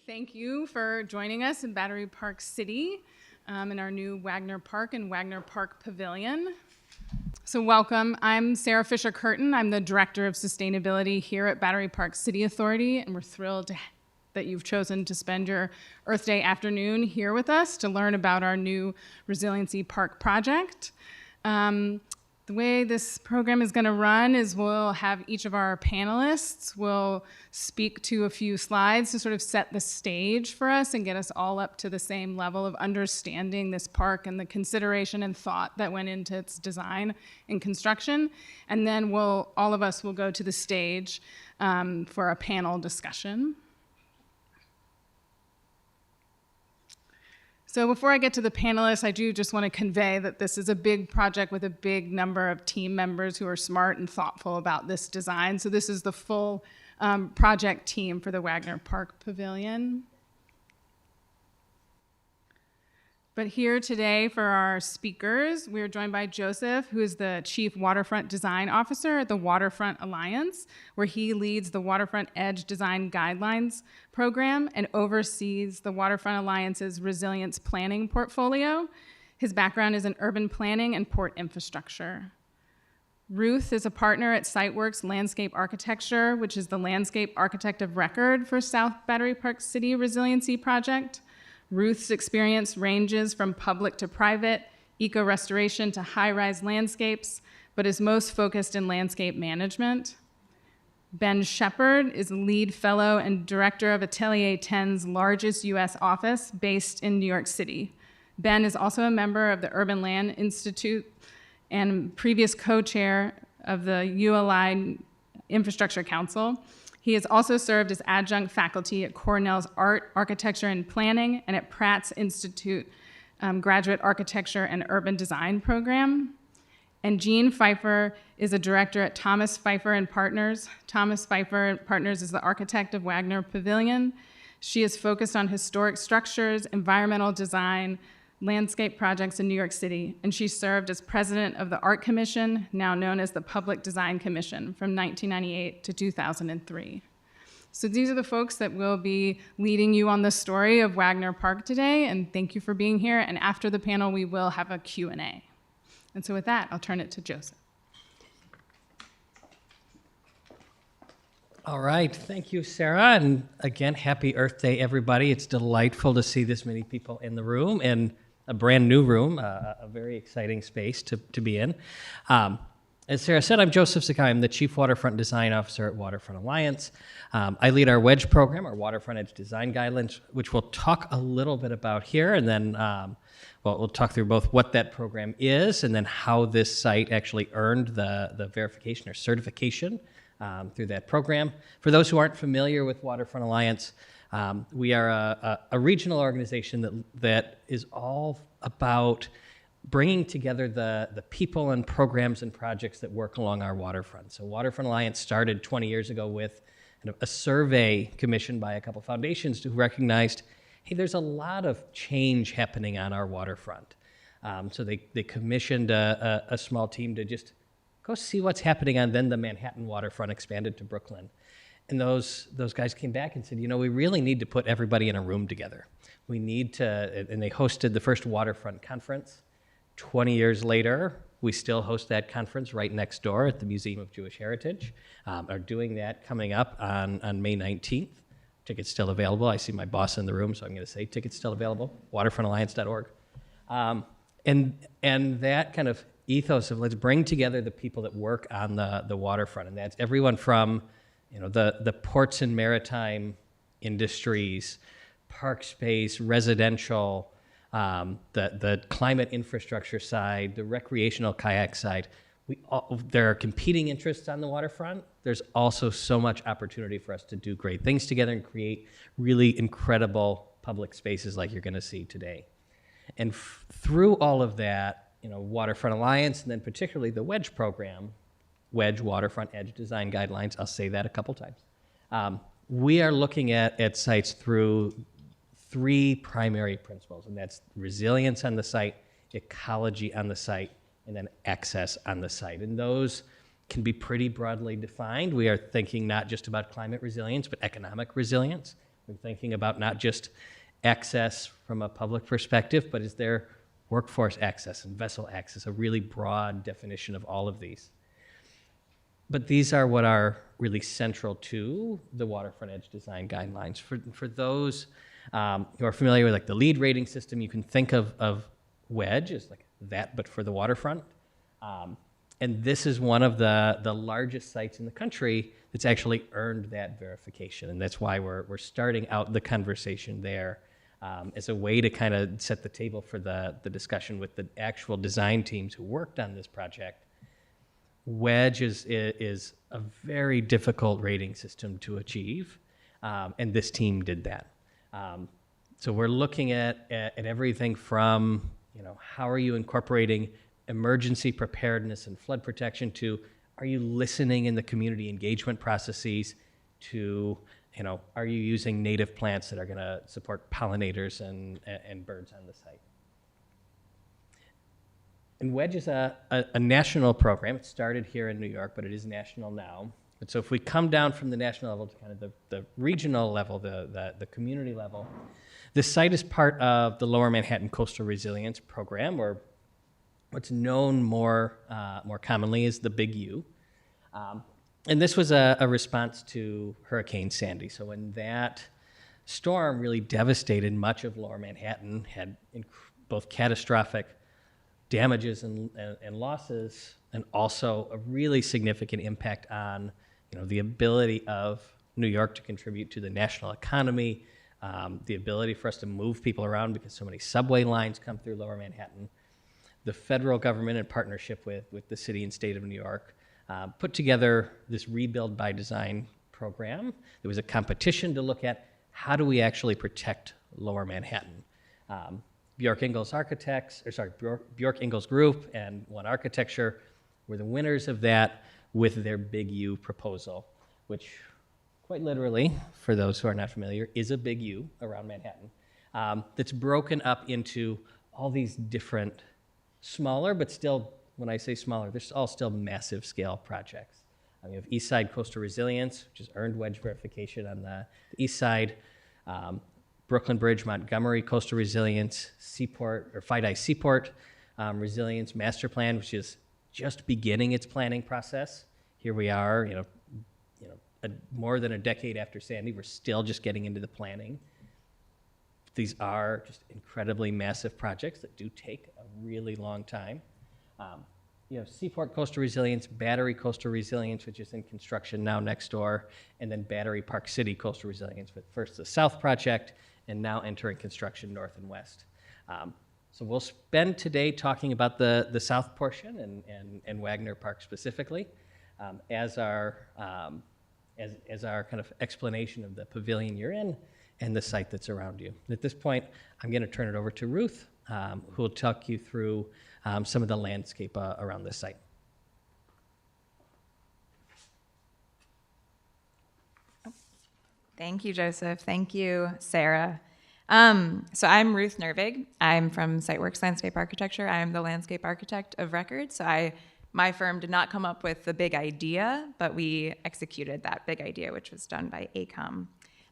Thank you for joining us in Battery Park City in our new Wagner Park and Wagner Park Pavilion. So welcome. I'm Sarah Fisher Curtin. I'm the Director of Sustainability here at Battery Park City Authority, and we're thrilled that you've chosen to spend your Earth Day afternoon here with us to learn about our new Resiliency Park project. The way this program is going to run is we'll have each of our panelists will speak to a few slides to sort of set the stage for us and get us all up to the same level of understanding this park and the consideration and thought that went into its design and construction. And then all of us will go to the stage for a panel discussion. So before I get to the panelists, I do just want to convey that this is a big project with a big number of team members who are smart and thoughtful about this design. So this is the full project team for the Wagner Park Pavilion. But here today for our speakers, we're joined by Joseph, who is the Chief Waterfront Design Officer at the Waterfront Alliance, where he leads the Waterfront Edge Design Guidelines program and oversees the Waterfront Alliance's resilience planning portfolio. His background is in urban planning and port infrastructure. Ruth is a partner at SiteWorks Landscape Architecture, which is the landscape architect of record for South Battery Park City Resiliency Project. Ruth's experience ranges from public to private, eco-restoration to high-rise landscapes, but is most focused in landscape management. Ben Shepard is lead fellow and director of Atelier 10's largest US office based in New York City. Ben is also a member of the Urban Land Institute and previous co-chair of the ULI Infrastructure Council. He has also served as adjunct faculty at Cornell's Art, Architecture, and Planning and at Pratt's Institute Graduate Architecture and Urban Design program. And Jean Phifer is a director at Thomas Phifer and Partners. Thomas Phifer and Partners is the architect of Wagner Pavilion. She is focused on historic structures, environmental design, landscape projects in New York City, and she served as president of the Art Commission, now known as the Public Design Commission, from 1998 to 2003. So these are the folks that will be leading you on the story of Wagner Park today, and thank you for being here. And after the panel, we will have a Q&A. And so with that, I'll turn it to Joseph. All right, thank you, Sarah. And again, happy Earth Day, everybody. It's delightful to see this many people in the room, and a brand new room, a very exciting space to be in. As Sarah said, I'm Joseph Sutkowi. I'm the Chief Waterfront Design Officer at Waterfront Alliance. I lead our WEDGE program, our Waterfront Edge Design Guidelines, which we'll talk a little bit about here, and then we'll talk through both what that program is and then how this site actually earned the verification or certification through that program. For those who aren't familiar with Waterfront Alliance, we are a regional organization that is all about bringing together the people and programs and projects that work along our waterfront. So Waterfront Alliance started 20 years ago with a survey commissioned by a couple foundations who recognized, hey, there's a lot of change happening on our waterfront. So they commissioned a small team to just go see what's happening, and then the Manhattan waterfront expanded to Brooklyn. And those guys came back and said, we really need to put everybody in a room together. We need to, and they hosted the first waterfront conference. 20 years later, we still host that conference right next door at the Museum of Jewish Heritage. Are doing that coming up on May 19th. Tickets still available. I see my boss in the room, so I'm going to say tickets still available, waterfrontalliance.org. And that kind of ethos of let's bring together the people that work on the waterfront, and that's everyone from the ports and maritime industries, park space, residential, the climate infrastructure side, the recreational kayak side. There are competing interests on the waterfront. There's also so much opportunity for us to do great things together and create really incredible public spaces like you're going to see today. And through all of that, Waterfront Alliance, and then particularly the WEDGE program, WEDGE, Waterfront Edge Design Guidelines, I'll say that a couple times. We are looking at sites through three primary principles, and that's resilience on the site, ecology on the site, and then access on the site. And those can be pretty broadly defined. We are thinking not just about climate resilience, but economic resilience. We're thinking about not just access from a public perspective, but is there workforce access and vessel access, a really broad definition of all of these. But these are what are really central to the Waterfront Edge Design Guidelines. For those who are familiar with like the LEED rating system, you can think of Wedge as like that, but for the waterfront. And this is one of the largest sites in the country that's actually earned that verification. And that's why we're starting out the conversation there as a way to kind of set the table for the discussion with the actual design teams who worked on this project. Wedge is a very difficult rating system to achieve, and this team did that. So we're looking at everything from, how are you incorporating emergency preparedness and flood protection to, are you listening in the community engagement processes to, are you using native plants that are going to support pollinators and birds on the site? And Wedge is a national program. It started here in New York, but it is national now. And so if we come down from the national level to kind of the regional level, the community level, this site is part of the Lower Manhattan Coastal Resilience Program, or what's known more commonly as the Big U. And this was a response to Hurricane Sandy. So when that storm really devastated much of Lower Manhattan, had both catastrophic damages and losses, and also a really significant impact on the ability of New York to contribute to the national economy, the ability for us to move people around because so many subway lines come through Lower Manhattan. The federal government, in partnership with the city and state of New York, put together this Rebuild by Design program. There was a competition to look at how do we actually protect Lower Manhattan. Bjork Ingels Group and One Architecture were the winners of that with their Big U proposal, which quite literally, for those who are not familiar, is a Big U around Manhattan that's broken up into all these different smaller, but still, when I say smaller, they're all still massive scale projects. We have East Side Coastal Resilience, which has earned Wedge verification on the east side. Brooklyn Bridge, Montgomery Coastal Resilience, Seaport, or FIDI Seaport Resilience Master Plan, which is just beginning its planning process. Here we are, more than a decade after Sandy, we're still just getting into the planning. These are just incredibly massive projects that do take a really long time. You have Seaport Coastal Resilience, Battery Coastal Resilience, which is in construction now next door, and then Battery Park City Coastal Resilience, with first the South Project, and now entering construction north and west. So we'll spend today talking about the south portion and Wagner Park specifically as our kind of explanation of the pavilion you're in and the site that's around you. At this point, I'm going to turn it over to Ruth, who will talk you through some of the landscape around this site. Thank you, Joseph. Thank you, Sarah. So I'm Ruth Nervig. I'm from SiteWorks Landscape Architecture. I am the landscape architect of record. So my firm did not come up with the big idea, but we executed that big idea, which was done by ACOM.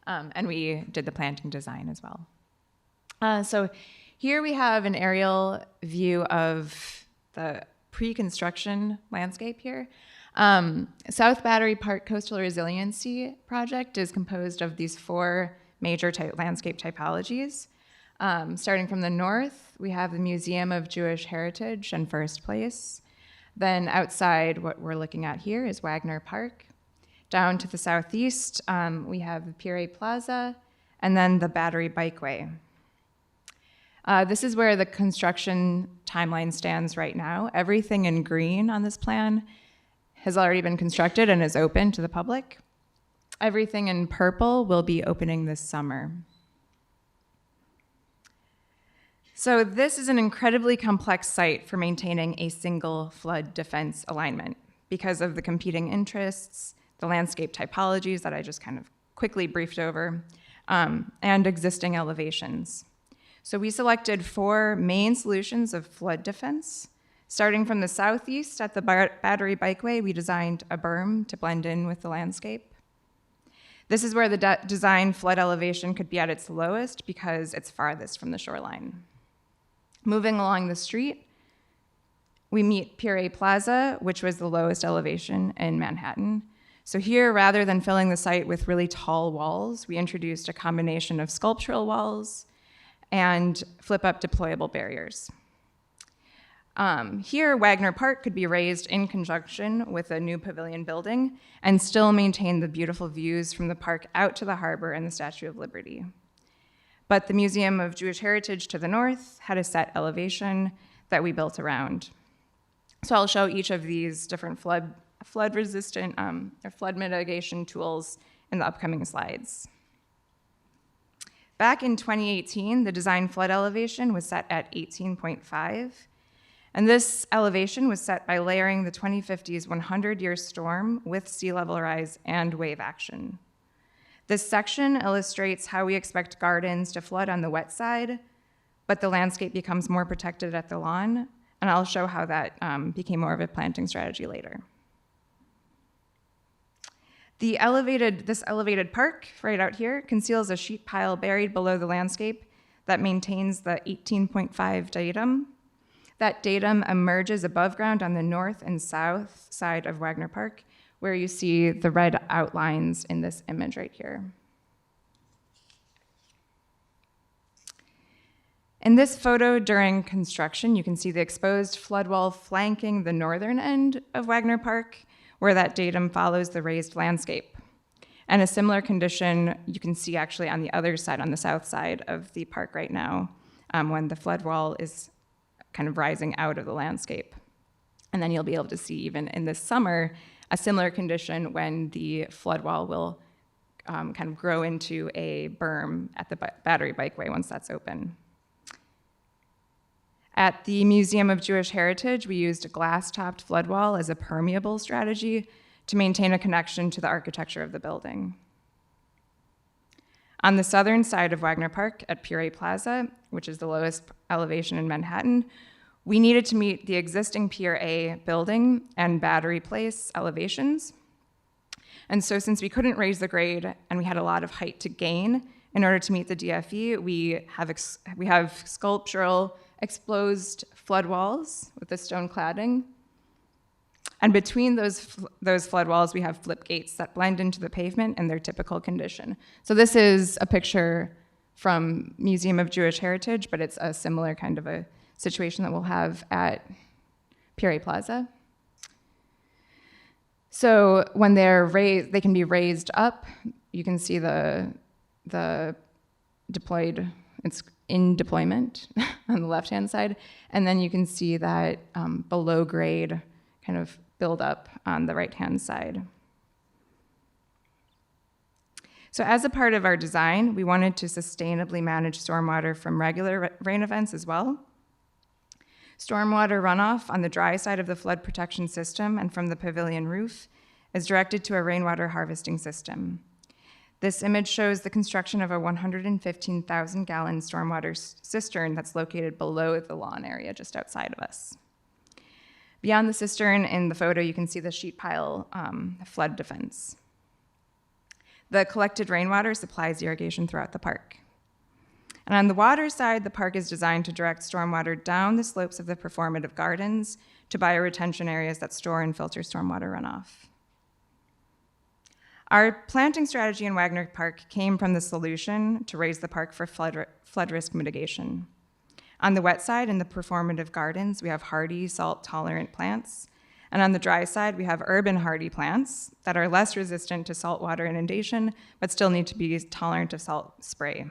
And we did the planting design as well. So here we have an aerial view of the pre-construction landscape here. South Battery Park Coastal Resiliency Project is composed of these four major landscape typologies. Starting from the north, we have the Museum of Jewish Heritage and First Place. Then outside, what we're looking at here is Wagner Park. Down to the southeast, we have the Pire Plaza, and then the Battery Bikeway. This is where the construction timeline stands right now. Everything in green on this plan has already been constructed and is open to the public. Everything in purple will be opening this summer. So this is an incredibly complex site for maintaining a single flood defense alignment because of the competing interests, the landscape typologies that I just kind of quickly briefed over, and existing elevations. So we selected four main solutions of flood defense. Starting from the southeast at the Battery Bikeway, we designed a berm to blend in with the landscape. This is where the design flood elevation could be at its lowest because it's farthest from the shoreline. Moving along the street, we meet Pier A Plaza, which was the lowest elevation in Manhattan. So here, rather than filling the site with really tall walls, we introduced a combination of sculptural walls and flip-up deployable barriers. Here, Wagner Park could be raised in conjunction with a new pavilion building and still maintain the beautiful views from the park out to the harbor and the Statue of Liberty. But the Museum of Jewish Heritage to the north had a set elevation that we built around. So I'll show each of these different flood-resistant or flood mitigation tools in the upcoming slides. Back in 2018, the design flood elevation was set at 18.5, and this elevation was set by layering the 2050's 100-year storm with sea level rise and wave action. This section illustrates how we expect gardens to flood on the wet side, but the landscape becomes more protected at the lawn, and I'll show how that became more of a planting strategy later. This elevated park right out here conceals a sheet pile buried below the landscape that maintains the 18.5 datum. That datum emerges above ground on the north and south side of Wagner Park, where you see the red outlines in this image right here. In this photo during construction, you can see the exposed flood wall flanking the northern end of Wagner Park, where that datum follows the raised landscape. And a similar condition you can see actually on the other side, on the south side of the park right now, when the flood wall is kind of rising out of the landscape. And then you'll be able to see even in this summer, a similar condition when the flood wall will kind of grow into a berm at the Battery Bikeway once that's open. At the Museum of Jewish Heritage, we used a glass-topped flood wall as a permeable strategy to maintain a connection to the architecture of the building. On the southern side of Wagner Park at Pier A Plaza, which is the lowest elevation in Manhattan, we needed to meet the existing Pier A building and Battery Place elevations. And so since we couldn't raise the grade and we had a lot of height to gain, in order to meet the DFE, we have sculptural exposed flood walls with the stone cladding. And between those flood walls, we have flip gates that blend into the pavement in their typical condition. So this is a picture from Museum of Jewish Heritage, but it's a similar kind of a situation that we'll have at Pier A Plaza. So when they're raised, they can be raised up. You can see the deployed, it's in deployment on the left-hand side. And then you can see that below grade kind of build up on the right-hand side. So as a part of our design, we wanted to sustainably manage stormwater from regular rain events as well. Stormwater runoff on the dry side of the flood protection system and from the pavilion roof is directed to a rainwater harvesting system. This image shows the construction of a 115,000-gallon stormwater cistern that's located below the lawn area just outside of us. Beyond the cistern in the photo, you can see the sheet pile flood defense. The collected rainwater supplies irrigation throughout the park. And on the water side, the park is designed to direct stormwater down the slopes of the performative gardens to bioretention areas that store and filter stormwater runoff. Our planting strategy in Wagner Park came from the solution to raise the park for flood risk mitigation. On the wet side, in the performative gardens, we have hardy, salt-tolerant plants. And on the dry side, we have urban hardy plants that are less resistant to saltwater inundation, but still need to be tolerant of salt spray.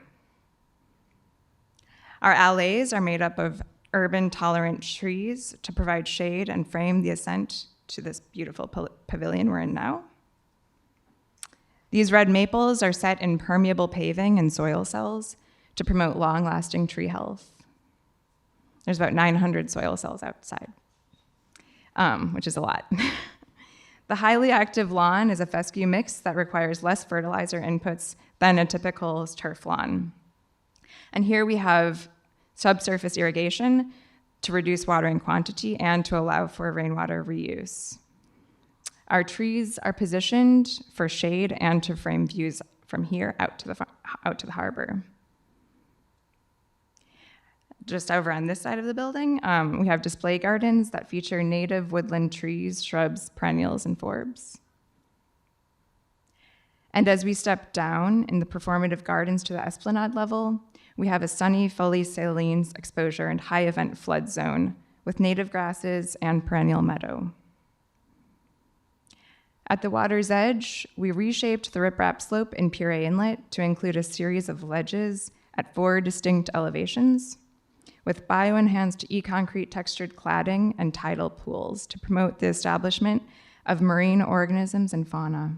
Our alleys are made up of urban-tolerant trees to provide shade and frame the ascent to this beautiful pavilion we're in now. These red maples are set in permeable paving and soil cells to promote long-lasting tree health. There's about 900 soil cells outside, which is a lot. The highly active lawn is a fescue mix that requires less fertilizer inputs than a typical turf lawn. And here we have subsurface irrigation to reduce watering quantity and to allow for rainwater reuse. Our trees are positioned for shade and to frame views from here out to the harbor. Just over on this side of the building, we have display gardens that feature native woodland trees, shrubs, perennials, and forbs. And as we step down in the performative gardens to the esplanade level, we have a sunny, fully saline exposure and high event flood zone with native grasses and perennial meadow. At the water's edge, we reshaped the riprap slope in Puree Inlet to include a series of ledges at 4 distinct elevations, with bio-enhanced e-concrete textured cladding and tidal pools to promote the establishment of marine organisms and fauna.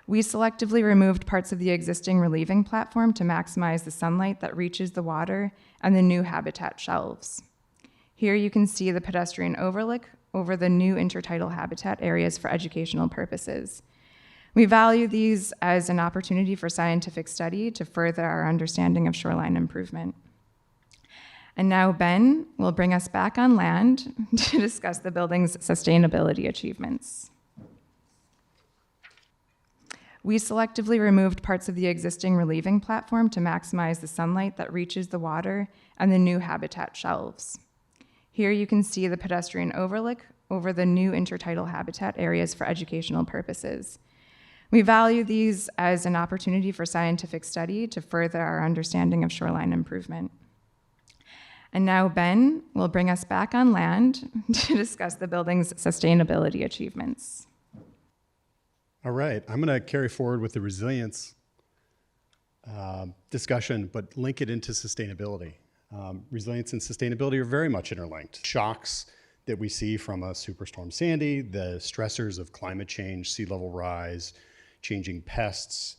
We selectively removed parts of the existing relieving platform to maximize the sunlight that reaches the water and the new habitat shelves. Here you can see the pedestrian overlook over the new intertidal habitat areas for educational purposes. We value these as an opportunity for scientific study to further our understanding of shoreline improvement. And now Ben will bring us back on land to discuss the building's sustainability achievements. We selectively removed parts of the existing relieving platform to maximize the sunlight that reaches the water and the new habitat shelves. Here you can see the pedestrian overlook over the new intertidal habitat areas for educational purposes. We value these as an opportunity for scientific study to further our understanding of shoreline improvement. And now Ben will bring us back on land to discuss the building's sustainability achievements. All right, I'm going to carry forward with the resilience discussion, but link it into sustainability. Resilience and sustainability are very much interlinked. Shocks that we see from a Superstorm Sandy, the stressors of climate change, sea level rise, changing pests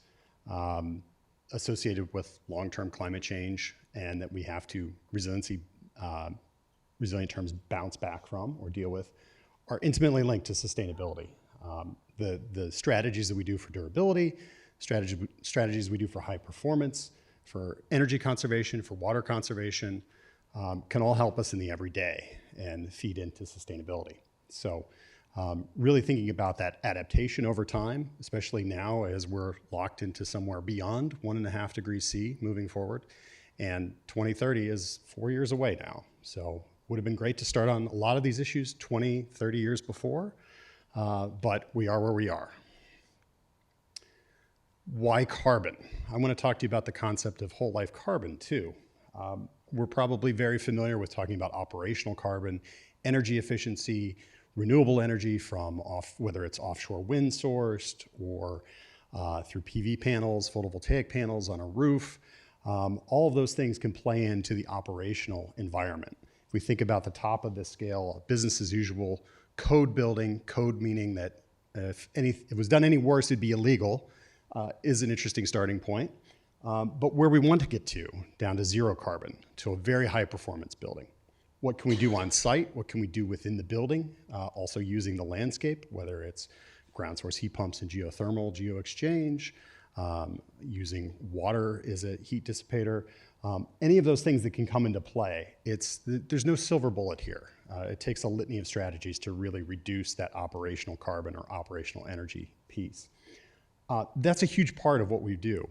associated with long-term climate change, and that we have to resilient terms bounce back from or deal with, are intimately linked to sustainability. The strategies that we do for durability, strategies we do for high performance, for energy conservation, for water conservation, can all help us in the everyday and feed into sustainability. So really thinking about that adaptation over time, especially now as we're locked into somewhere beyond 1.5 degrees C moving forward. And 2030 is 4 years away now. So would have been great to start on a lot of these issues 20, 30 years before, but we are where we are. Why carbon? I want to talk to you about the concept of whole life carbon too. We're probably very familiar with talking about operational carbon, energy efficiency, renewable energy from whether it's offshore wind sourced or through PV panels, photovoltaic panels on a roof. All of those things can play into the operational environment. If we think about the top of the scale, business as usual, code building, code meaning that if it was done any worse, it'd be illegal, is an interesting starting point. But where we want to get to, down to zero carbon, to a very high performance building. What can we do on site? What can we do within the building? Also using the landscape, whether it's ground source heat pumps and geothermal, geo-exchange, using water as a heat dissipator, any of those things that can come into play. There's no silver bullet here. It takes a litany of strategies to really reduce that operational carbon or operational energy piece. That's a huge part of what we do.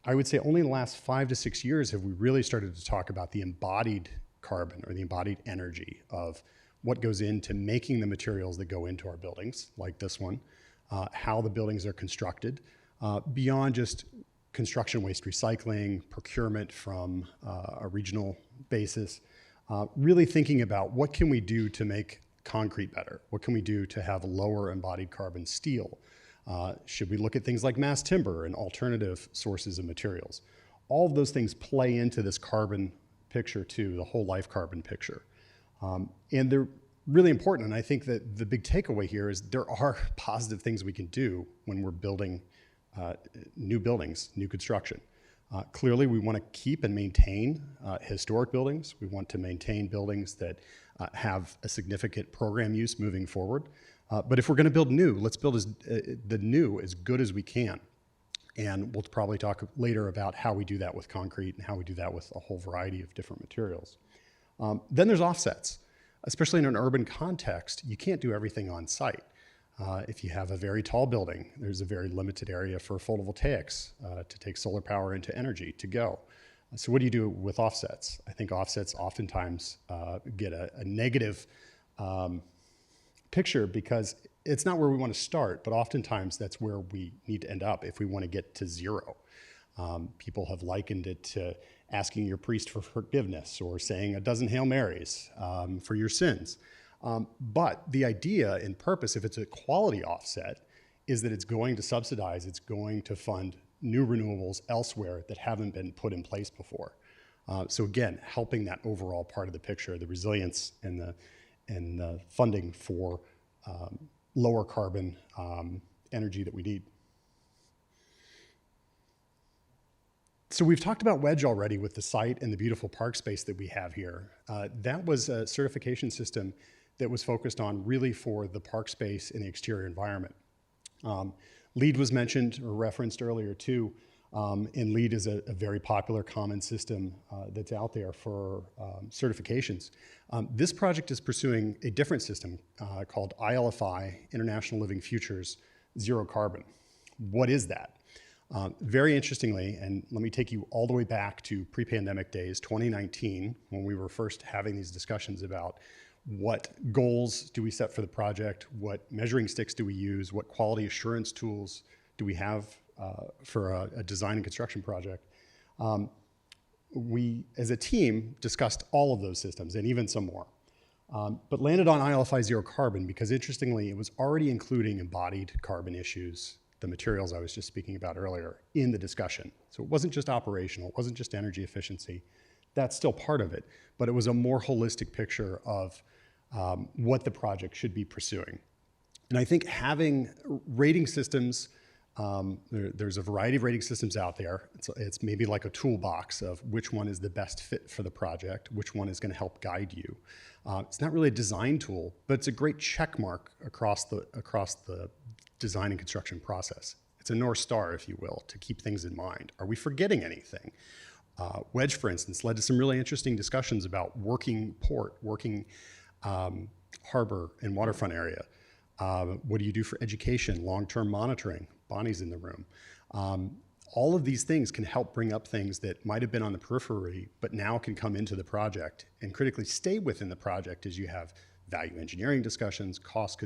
I would say only in the last 5 to 6 years have we really started to talk about the embodied carbon or the embodied energy of what goes into making the materials that go into our buildings, like this one, how the buildings are constructed, beyond just construction waste recycling, procurement from a regional basis, really thinking about what can we do to make concrete better? What can we do to have lower embodied carbon steel? Should we look at things like mass timber and alternative sources of materials? All of those things play into this carbon picture too, the whole life carbon picture. And they're really important, and I think that the big takeaway here is there are positive things we can do when we're building new buildings, new construction. Clearly, we want to keep and maintain historic buildings. We want to maintain buildings that have a significant program use moving forward. But if we're going to build new, let's build the new as good as we can. And we'll probably talk later about how we do that with concrete and how we do that with a whole variety of different materials. Then there's offsets. especially in an urban context, you can't do everything on site. If you have a very tall building, there's a very limited area for photovoltaics to take solar power into energy to go. So what do you do with offsets? I think offsets oftentimes get a negative picture because it's not where we want to start, but oftentimes that's where we need to end up if we want to get to zero. People have likened it to asking your priest for forgiveness or saying a dozen Hail Marys for your sins. But the idea and purpose, if it's a quality offset, is that it's going to subsidize, it's going to fund new renewables elsewhere that haven't been put in place before. So again, helping that overall part of the picture, the resilience and the funding for lower carbon energy that we need. So we've talked about Wedge already with the site and the beautiful park space that we have here. That was a certification system that was focused on really for the park space and the exterior environment. LEED was mentioned or referenced earlier too, and LEED is a very popular common system that's out there for certifications. This project is pursuing a different system called ILFI, International Living Futures Zero Carbon. What is that? Very interestingly, and let me take you all the way back to pre-pandemic days, 2019, when we were first having these discussions about what goals do we set for the project, what measuring sticks do we use, what quality assurance tools do we have for a design and construction project. We, as a team, discussed all of those systems and even some more, but landed on ILFI Zero Carbon because interestingly, it was already including embodied carbon issues, the materials I was just speaking about earlier, in the discussion. So it wasn't just operational, it wasn't just energy efficiency. That's still part of it, but it was a more holistic picture of what the project should be pursuing. And I think having rating systems, there's a variety of rating systems out there. It's maybe like a toolbox of which one is the best fit for the project, which one is going to help guide you. It's not really a design tool, but it's a great check mark across the design and construction process. It's a North Star, if you will, to keep things in mind. Are we forgetting anything? Wedge, for instance, led to some really interesting discussions about working port, working harbor and waterfront area. What do you do for education, long-term monitoring? Bonnie's in the room. All of these things can help bring up things that might have been on the periphery, but now can come into the project and critically stay within the project as you have value engineering discussions, cost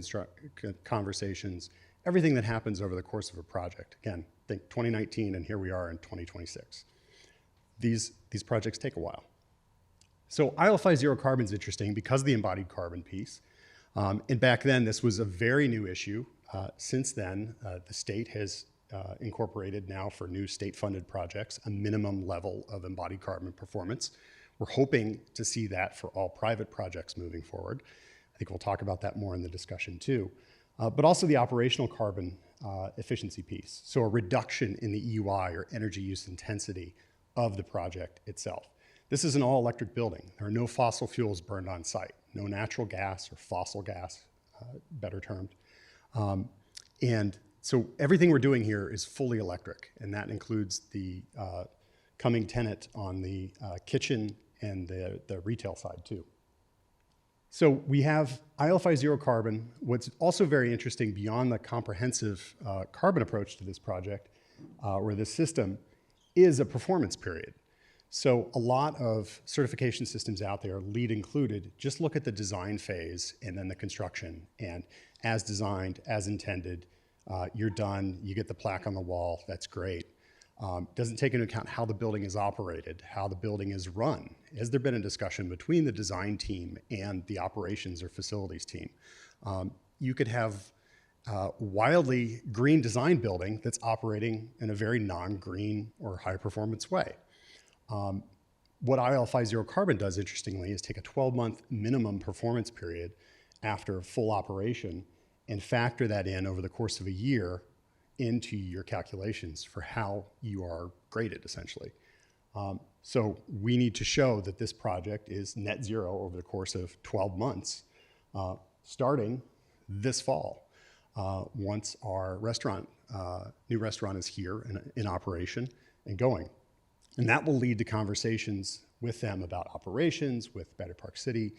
conversations, everything that happens over the course of a project. Again, think 2019 and here we are in 2026. These projects take a while. So ILFI Zero Carbon is interesting because of the embodied carbon piece. And back then, this was a very new issue. Since then, the state has incorporated now for new state-funded projects a minimum level of embodied carbon performance. We're hoping to see that for all private projects moving forward. I think we'll talk about that more in the discussion too. But also the operational carbon efficiency piece. So a reduction in the EUI or energy use intensity of the project itself. This is an all-electric building. There are no fossil fuels burned on site, no natural gas or fossil gas, better termed. And so everything we're doing here is fully electric, and that includes the coming tenant on the kitchen and the retail side too. So we have ILFI Zero Carbon. What's also very interesting beyond the comprehensive carbon approach to this project or this system is a performance period. So a lot of certification systems out there, LEED included, just look at the design phase and then the construction. And as designed, as intended, you're done, you get the plaque on the wall, that's great. Doesn't take into account how the building is operated, how the building is run. Has there been a discussion between the design team and the operations or facilities team? You could have a wildly green design building that's operating in a very non-green or high performance way. What ILFI Zero Carbon does, interestingly, is take a 12-month minimum performance period after full operation and factor that in over the course of a year into your calculations for how you are graded, essentially. So we need to show that this project is net zero over the course of 12 months, starting this fall, once our restaurant, new restaurant is here in operation and going. And that will lead to conversations with them about operations, with Better Park City,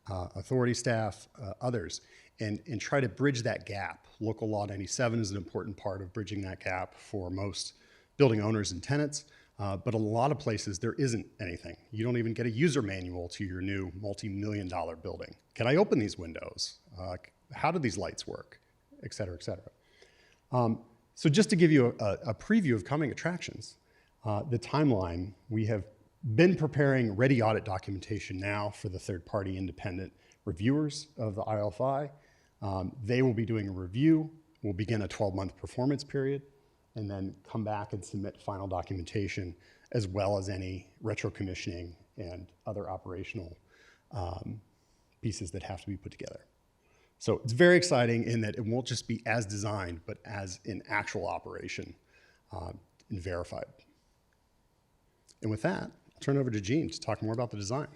authority staff, others, and try to bridge that gap. Local Law 97 is an important part of bridging that gap for most building owners and tenants, but a lot of places there isn't anything. You don't even get a user manual to your new multi-million-dollar building. Can I open these windows? How do these lights work? Et cetera, et cetera. So just to give you a preview of coming attractions, the timeline, we have been preparing ready audit documentation now for the third-party independent reviewers of the IL5. They will be doing a review. We'll begin a 12-month performance period, and then come back and submit final documentation, as well as any retro commissioning and other operational pieces that have to be put together. So it's very exciting in that it won't just be as designed, but as in actual operation and verified. And with that, I'll turn it over to Gene to talk more about the design.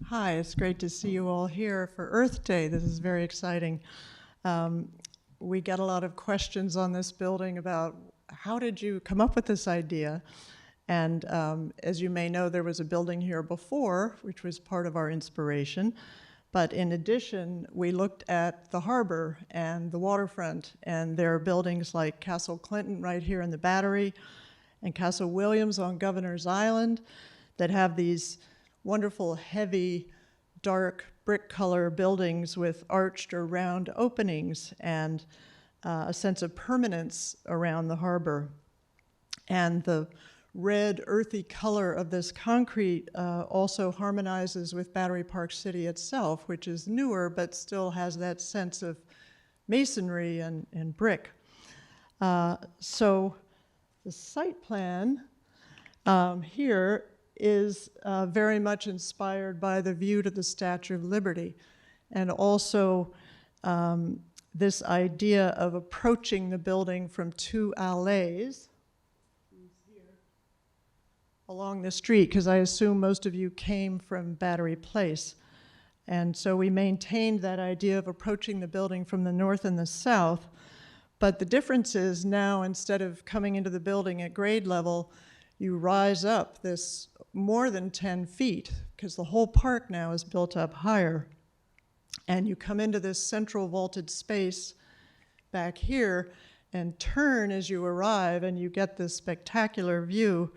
Hi, it's great to see you all here for Earth Day. This is very exciting. We get a lot of questions on this building about how did you come up with this idea? And as you may know, there was a building here before, which was part of our inspiration. But in addition, we looked at the harbor and the waterfront, and there are buildings like Castle Clinton right here in the Battery, and Castle Williams on Governor's Island that have these wonderful, heavy, dark brick color buildings with arched or round openings and a sense of permanence around the harbor. And the red, earthy color of this concrete also harmonizes with Battery Park City itself, which is newer but still has that sense of masonry and brick. So the site plan here is very much inspired by the view to the Statue of Liberty, and also this idea of approaching the building from two alleys along the street, because I assume most of you came from Battery Place. And so we maintained that idea of approaching the building from the north and the south, but the difference is now, instead of coming into the building at grade level, you rise up this more than 10 feet, because the whole park now is built up higher. And you come into this central vaulted space back here and turn as you arrive, and you get this spectacular view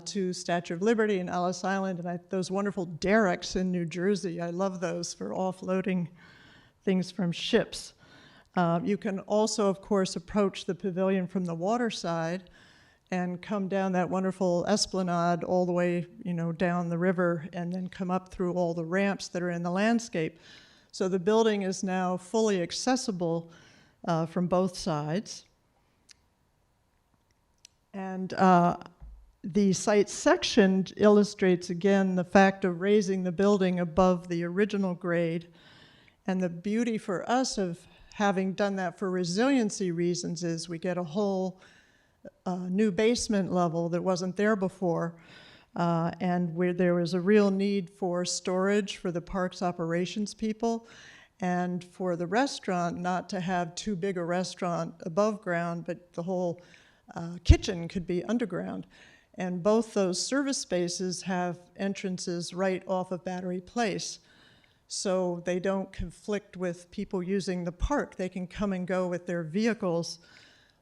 to Statue of Liberty and Ellis Island, and those wonderful derricks in New Jersey. I love those for offloading things from ships. You can also, of course, approach the pavilion from the water side and come down that wonderful esplanade all the way, down the river, and then come up through all the ramps that are in the landscape. So the building is now fully accessible from both sides. And the site section illustrates, again, the fact of raising the building above the original grade. And the beauty for us of having done that for resiliency reasons is we get a whole new basement level that wasn't there before, and where there was a real need for storage for the park's operations people, and for the restaurant not to have too big a restaurant above ground, but the whole kitchen could be underground. And both those service spaces have entrances right off of Battery Place, so they don't conflict with people using the park. They can come and go with their vehicles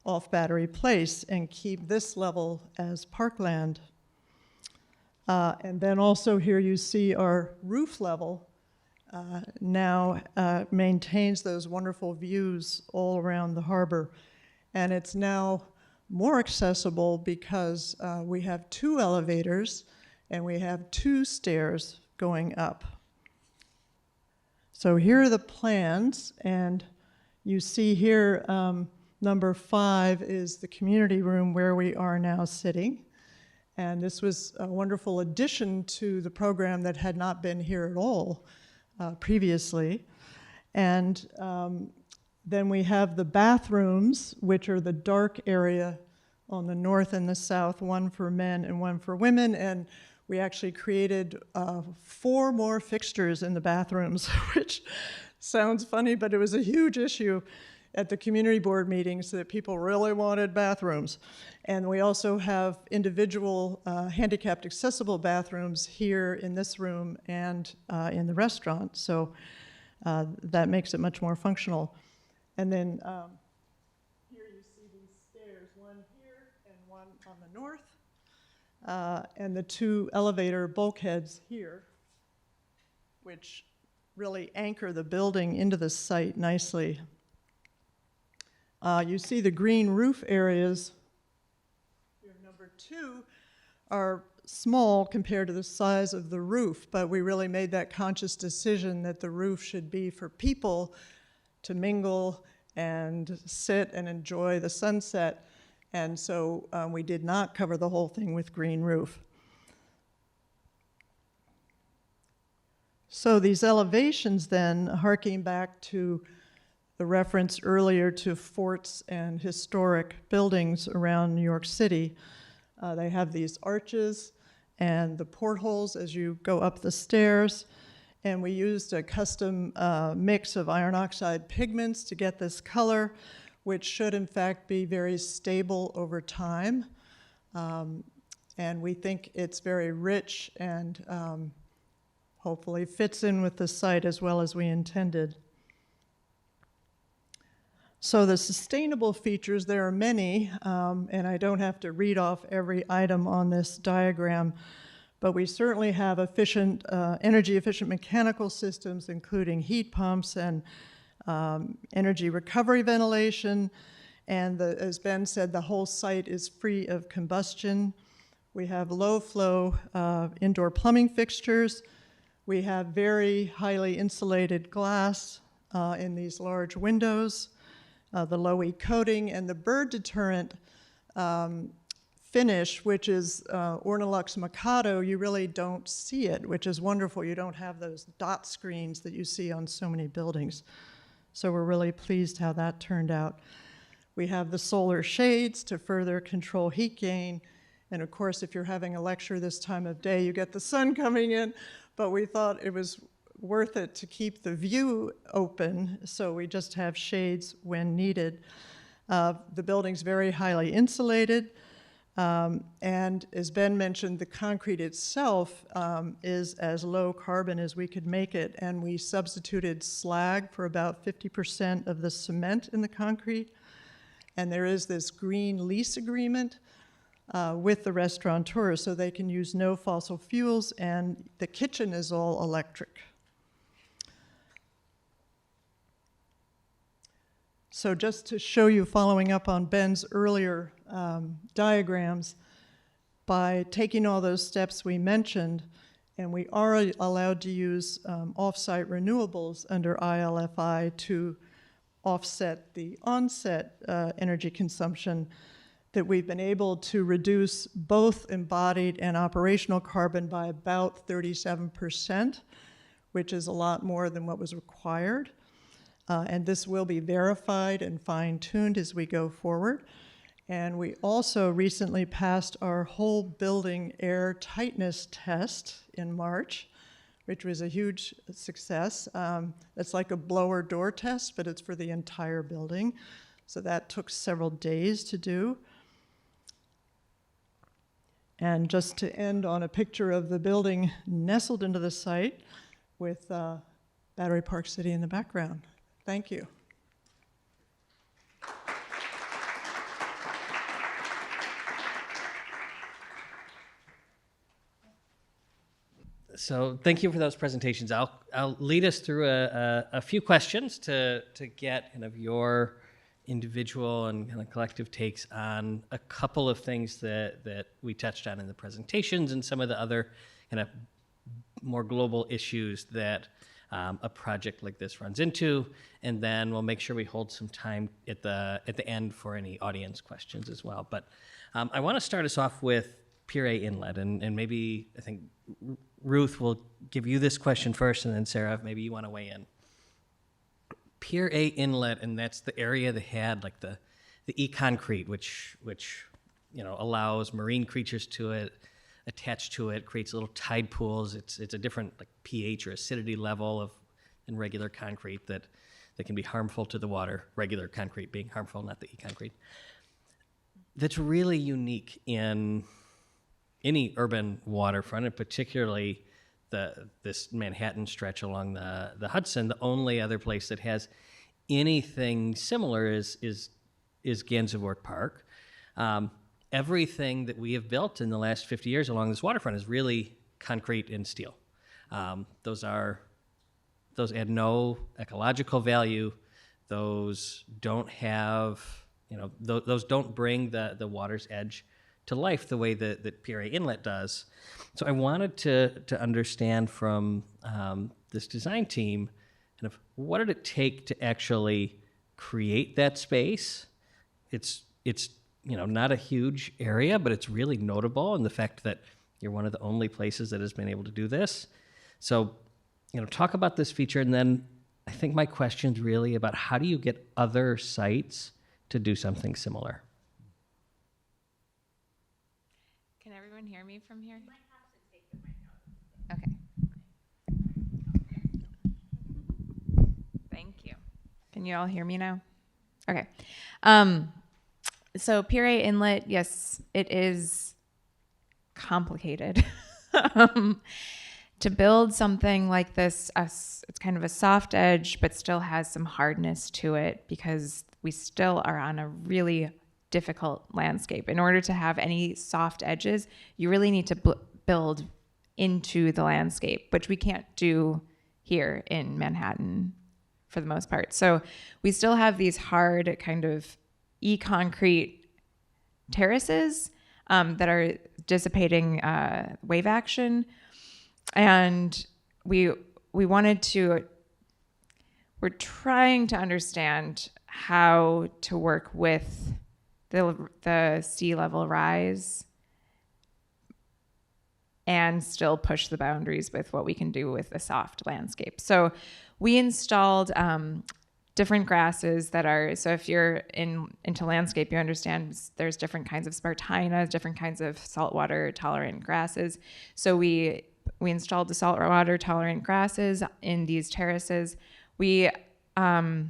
off Battery Place and keep this level as parkland. And then also here you see our roof level now maintains those wonderful views all around the harbor. And it's now more accessible because we have 2 elevators and we have 2 stairs going up. So here are the plans, and you see here number 5 is the community room where we are now sitting. And this was a wonderful addition to the program that had not been here at all previously. And then we have the bathrooms, which are the dark area on the north and the south, one for men and one for women. And we actually created 4 more fixtures in the bathrooms, which sounds funny, but it was a huge issue at the community board meetings that people really wanted bathrooms. And we also have individual handicapped accessible bathrooms here in this room and in the restaurant. So that makes it much more functional. And then here you see these stairs, one here and one on the north, and the two elevator bulkheads here, which really anchor the building into the site nicely. You see the green roof areas here, number 2, are small compared to the size of the roof, but we really made that conscious decision that the roof should be for people to mingle and sit and enjoy the sunset. And so we did not cover the whole thing with green roof. So these elevations then, harking back to the reference earlier to forts and historic buildings around New York City, they have these arches and the portholes as you go up the stairs. And we used a custom mix of iron oxide pigments to get this color, which should in fact be very stable over time. And we think it's very rich and hopefully fits in with the site as well as we intended. So the sustainable features, there are many, and I don't have to read off every item on this diagram, but we certainly have efficient, energy-efficient mechanical systems, including heat pumps and energy recovery ventilation. And as Ben said, the whole site is free of combustion. We have low-flow indoor plumbing fixtures. We have very highly insulated glass in these large windows. The low-E coating and the bird deterrent finish, which is Ornolux Mikado, you really don't see it, which is wonderful. You don't have those dot screens that you see on so many buildings. So we're really pleased how that turned out. We have the solar shades to further control heat gain. And of course, if you're having a lecture this time of day, you get the sun coming in. But we thought it was worth it to keep the view open, so we just have shades when needed. The building's very highly insulated, and as Ben mentioned, the concrete itself is as low carbon as we could make it, and we substituted slag for about 50% of the cement in the concrete. And there is this green lease agreement with the restaurateur, so they can use no fossil fuels, and the kitchen is all electric. So just to show you, following up on Ben's earlier diagrams, by taking all those steps we mentioned, and we are allowed to use off-site renewables under ILFI to offset the onset energy consumption, that we've been able to reduce both embodied and operational carbon by about 37%, which is a lot more than what was required. And this will be verified and fine-tuned as we go forward. And we also recently passed our whole building air tightness test in March, which was a huge success. It's like a blower door test, but it's for the entire building. So that took several days to do. And just to end on a picture of the building nestled into the site with Battery Park City in the background. Thank you. So thank you for those presentations. I'll lead us through a few questions to get kind of your individual and kind of collective takes on a couple of things that we touched on in the presentations and some of the other kind of more global issues that a project like this runs into, and then we'll make sure we hold some time at the end for any audience questions as well. But I want to start us off with Pier A Inlet, and maybe I think Ruth will give you this question first, and then Sarah, maybe you want to weigh in. Pier A Inlet, and that's the area that had like the e-concrete, which allows marine creatures to it, attached to it, creates little tide pools. It's a different like pH or acidity level in regular concrete that that can be harmful to the water, regular concrete being harmful, not the e-concrete. That's really unique in any urban waterfront, and particularly this Manhattan stretch along the Hudson. The only other place that has anything similar is Gansevoort Park. Everything that we have built in the last 50 years along this waterfront is really concrete and steel. Those add no ecological value. Those don't have, those don't bring the water's edge to life the way that Pier A Inlet does. So I wanted to understand from this design team kind of what did it take to actually create that space. It's not a huge area, but it's really notable in the fact that you're one of the only places that has been able to do this. So, talk about this feature, and then I think my question's really about how do you get other sites to do something similar? Can everyone hear me from here? Okay. Thank you. Can you all hear me now? Okay. So Pier A Inlet, yes, it is complicated. To build something like this, it's kind of a soft edge, but still has some hardness to it because we still are on a really difficult landscape. In order to have any soft edges, you really need to build into the landscape, which we can't do here in Manhattan for the most part. So we still have these hard kind of e-concrete terraces that are dissipating wave action. And we're trying to understand how to work with the sea level rise and still push the boundaries with what we can do with a soft landscape. So we installed different grasses that are, so if you're into landscape, you understand there's different kinds of spartina, different kinds of saltwater tolerant grasses. So we installed the saltwater tolerant grasses in these terraces. We, as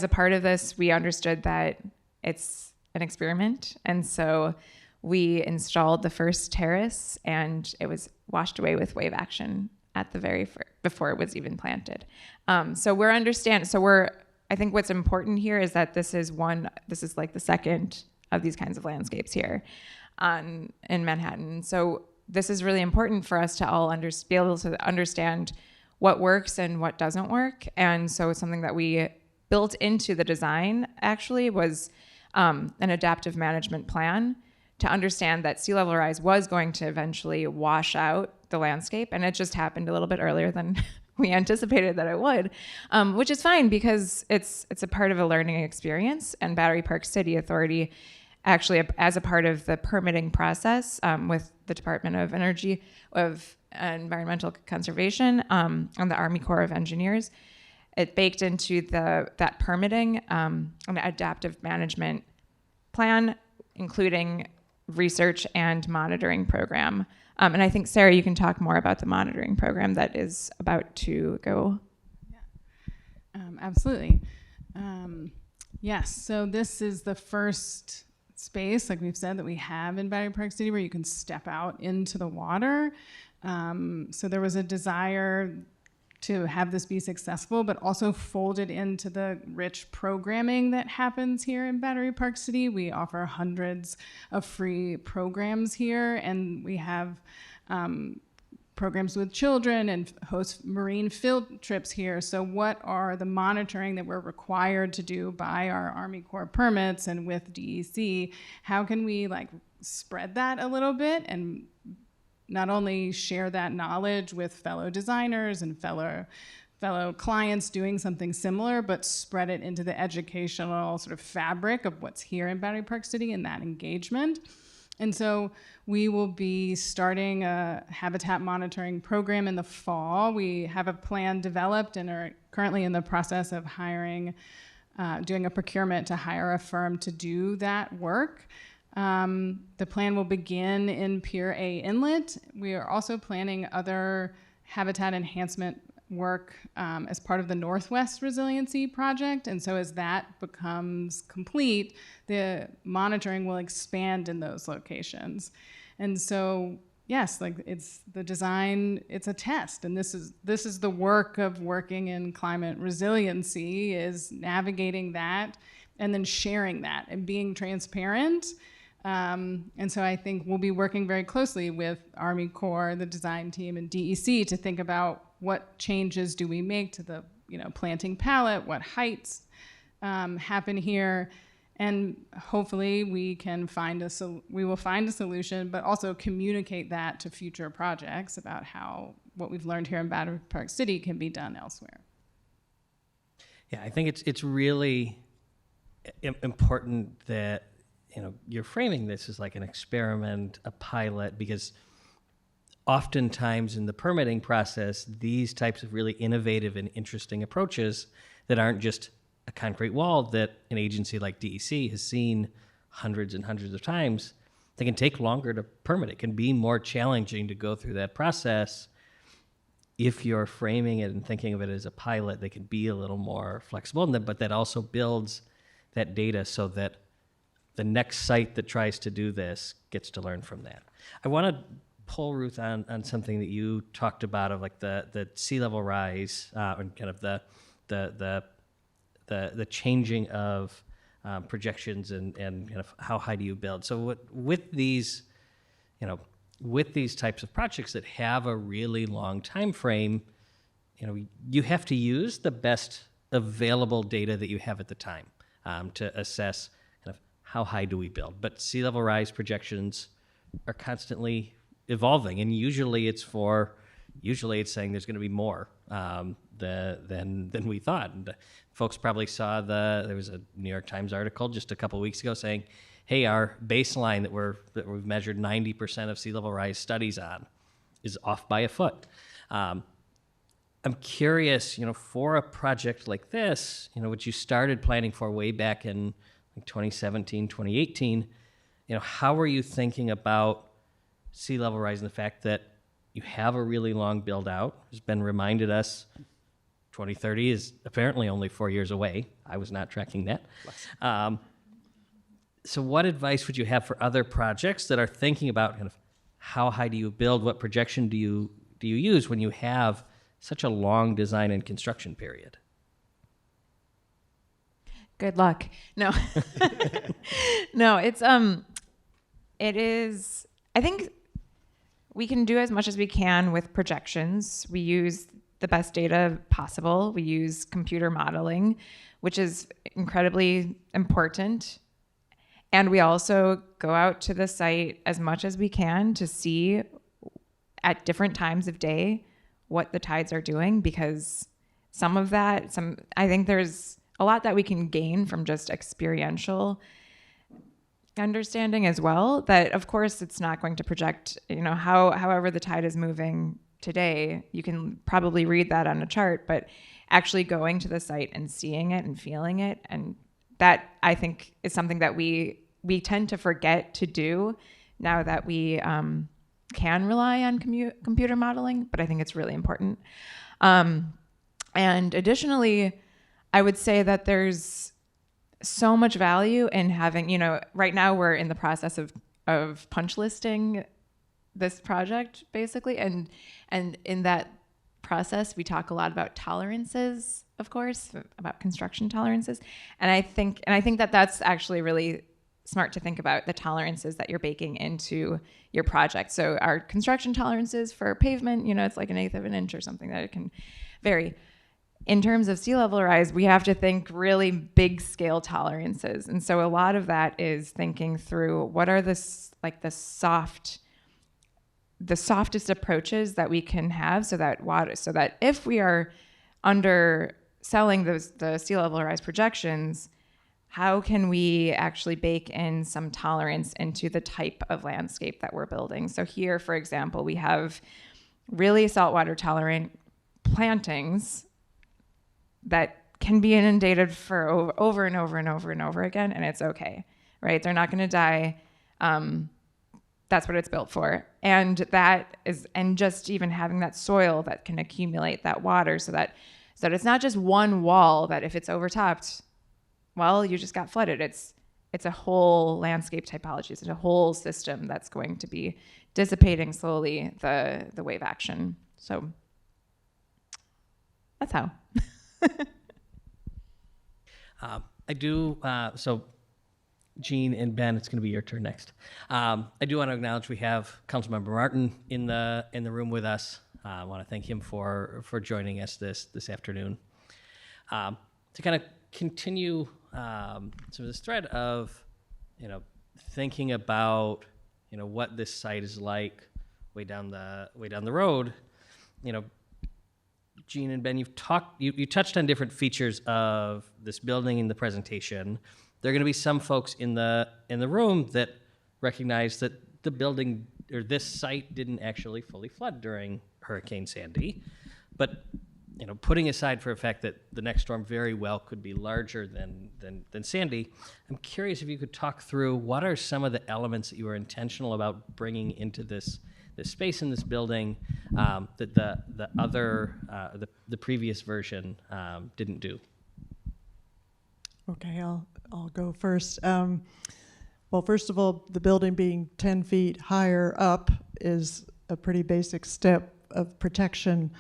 a part of this, we understood that it's an experiment. And so we installed the first terrace and it was washed away with wave action at the very before it was even planted. I think what's important here is that this is like the second of these kinds of landscapes here in Manhattan. So this is really important for us to all be able to understand what works and what doesn't work. And so something that we built into the design actually was an adaptive management plan to understand that sea level rise was going to eventually wash out the landscape. And it just happened a little bit earlier than we anticipated that it would, which is fine because it's a part of a learning experience. And Battery Park City Authority actually, as a part of the permitting process with the Department of Energy, of Environmental Conservation, and the Army Corps of Engineers, it baked into that permitting an adaptive management plan, including research and monitoring program. And I think, Sarah, you can talk more about the monitoring program that is about to go. Yeah. Absolutely. Yes, so this is the first space, like we've said, that we have in Battery Park City where you can step out into the water. So there was a desire to have this be successful, but also folded into the rich programming that happens here in Battery Park City. We offer hundreds of free programs here, and we have programs with children and host marine field trips here. So what are the monitoring that we're required to do by our Army Corps permits and with DEC? How can we spread that a little bit and not only share that knowledge with fellow designers and fellow clients doing something similar, but spread it into the educational sort of fabric of what's here in Battery Park City and that engagement. And so we will be starting a habitat monitoring program in the fall. We have a plan developed and are currently in the process of doing a procurement to hire a firm to do that work. The plan will begin in Pier A Inlet. We are also planning other habitat enhancement work as part of the Northwest Resiliency Project. And so as that becomes complete, the monitoring will expand in those locations. And so, yes, like it's the design, it's a test. And this is the work of working in climate resiliency, is navigating that and then sharing that and being transparent. And so I think we'll be working very closely with Army Corps, the design team, and DEC to think about what changes do we make to the planting palette, what heights happen here, and hopefully we will find a solution, but also communicate that to future projects about how what we've learned here in Battery Park City can be done elsewhere. Yeah, I think it's really important that you're framing this as like an experiment, a pilot, because oftentimes in the permitting process, these types of really innovative and interesting approaches that aren't just a concrete wall that an agency like DEC has seen hundreds and hundreds of times, they can take longer to permit. It can be more challenging to go through that process. If you're framing it and thinking of it as a pilot, they can be a little more flexible, but that also builds that data so that the next site that tries to do this gets to learn from that. I want to pull Ruth on something that you talked about of like the sea level rise and kind of the changing of projections and kind of how high do you build. So with these types of projects that have a really long time frame, you have to use the best available data that you have at the time to assess kind of how high do we build. But sea level rise projections are constantly evolving, and usually it's saying there's going to be more than we thought. And folks probably saw there was a New York Times article just a couple of weeks ago saying, hey, our baseline that we've measured 90% of sea level rise studies on is off by a foot. I'm curious, for a project like this, which you started planning for way back in 2017, 2018, how are you thinking about sea level rise and the fact that you have a really long build out? It's been reminded us 2030 is apparently only 4 years away. I was not tracking that. So what advice would you have for other projects that are thinking about kind of how high do you build? What projection do you use when you have such a long design and construction period? Good luck. No. No, it is, I think we can do as much as we can with projections. We use the best data possible. We use computer modeling, which is incredibly important. And we also go out to the site as much as we can to see at different times of day what the tides are doing, because I think there's a lot that we can gain from just experiential understanding as well, that of course it's not going to project, however the tide is moving today. You can probably read that on a chart, but actually going to the site and seeing it and feeling it, and that I think is something that we tend to forget to do now that we can rely on computer modeling, but I think it's really important. And additionally, I would say that there's so much value in having, right now we're in the process of punch listing this project basically. And in that process, we talk a lot about tolerances, of course, about construction tolerances. And I think that that's actually really smart to think about the tolerances that you're baking into your project. So our construction tolerances for pavement, it's like 1/8 of an inch or something that it can vary. In terms of sea level rise, we have to think really big scale tolerances. And so a lot of that is thinking through what are the softest approaches that we can have so that if we are underselling the sea level rise projections, how can we actually bake in some tolerance into the type of landscape that we're building? So here, for example, we have really saltwater tolerant plantings that can be inundated for over and over and over and over again, and it's okay, right? They're not going to die. That's what it's built for. And just even having that soil that can accumulate that water so that it's not just one wall that if it's overtopped, well, you just got flooded. It's a whole landscape typology. It's a whole system that's going to be dissipating slowly the wave action. So that's how. I do, so Jean and Ben, it's going to be your turn next. I do want to acknowledge we have Councilmember Martin in the room with us. I want to thank him for joining us this afternoon. To kind of continue some of this thread of, thinking about, what this site is like way down the road, Jean and Ben, you touched on different features of this building in the presentation. There are going to be some folks in the room that recognize that the building or this site didn't actually fully flood during Hurricane Sandy, but putting aside for the fact that the next storm very well could be larger than Sandy, I'm curious if you could talk through what are some of the elements that you were intentional about bringing into this space in this building that the previous version didn't do. Okay, I'll go first. Well, first of all, the building being 10 feet higher up is a pretty basic step of protection.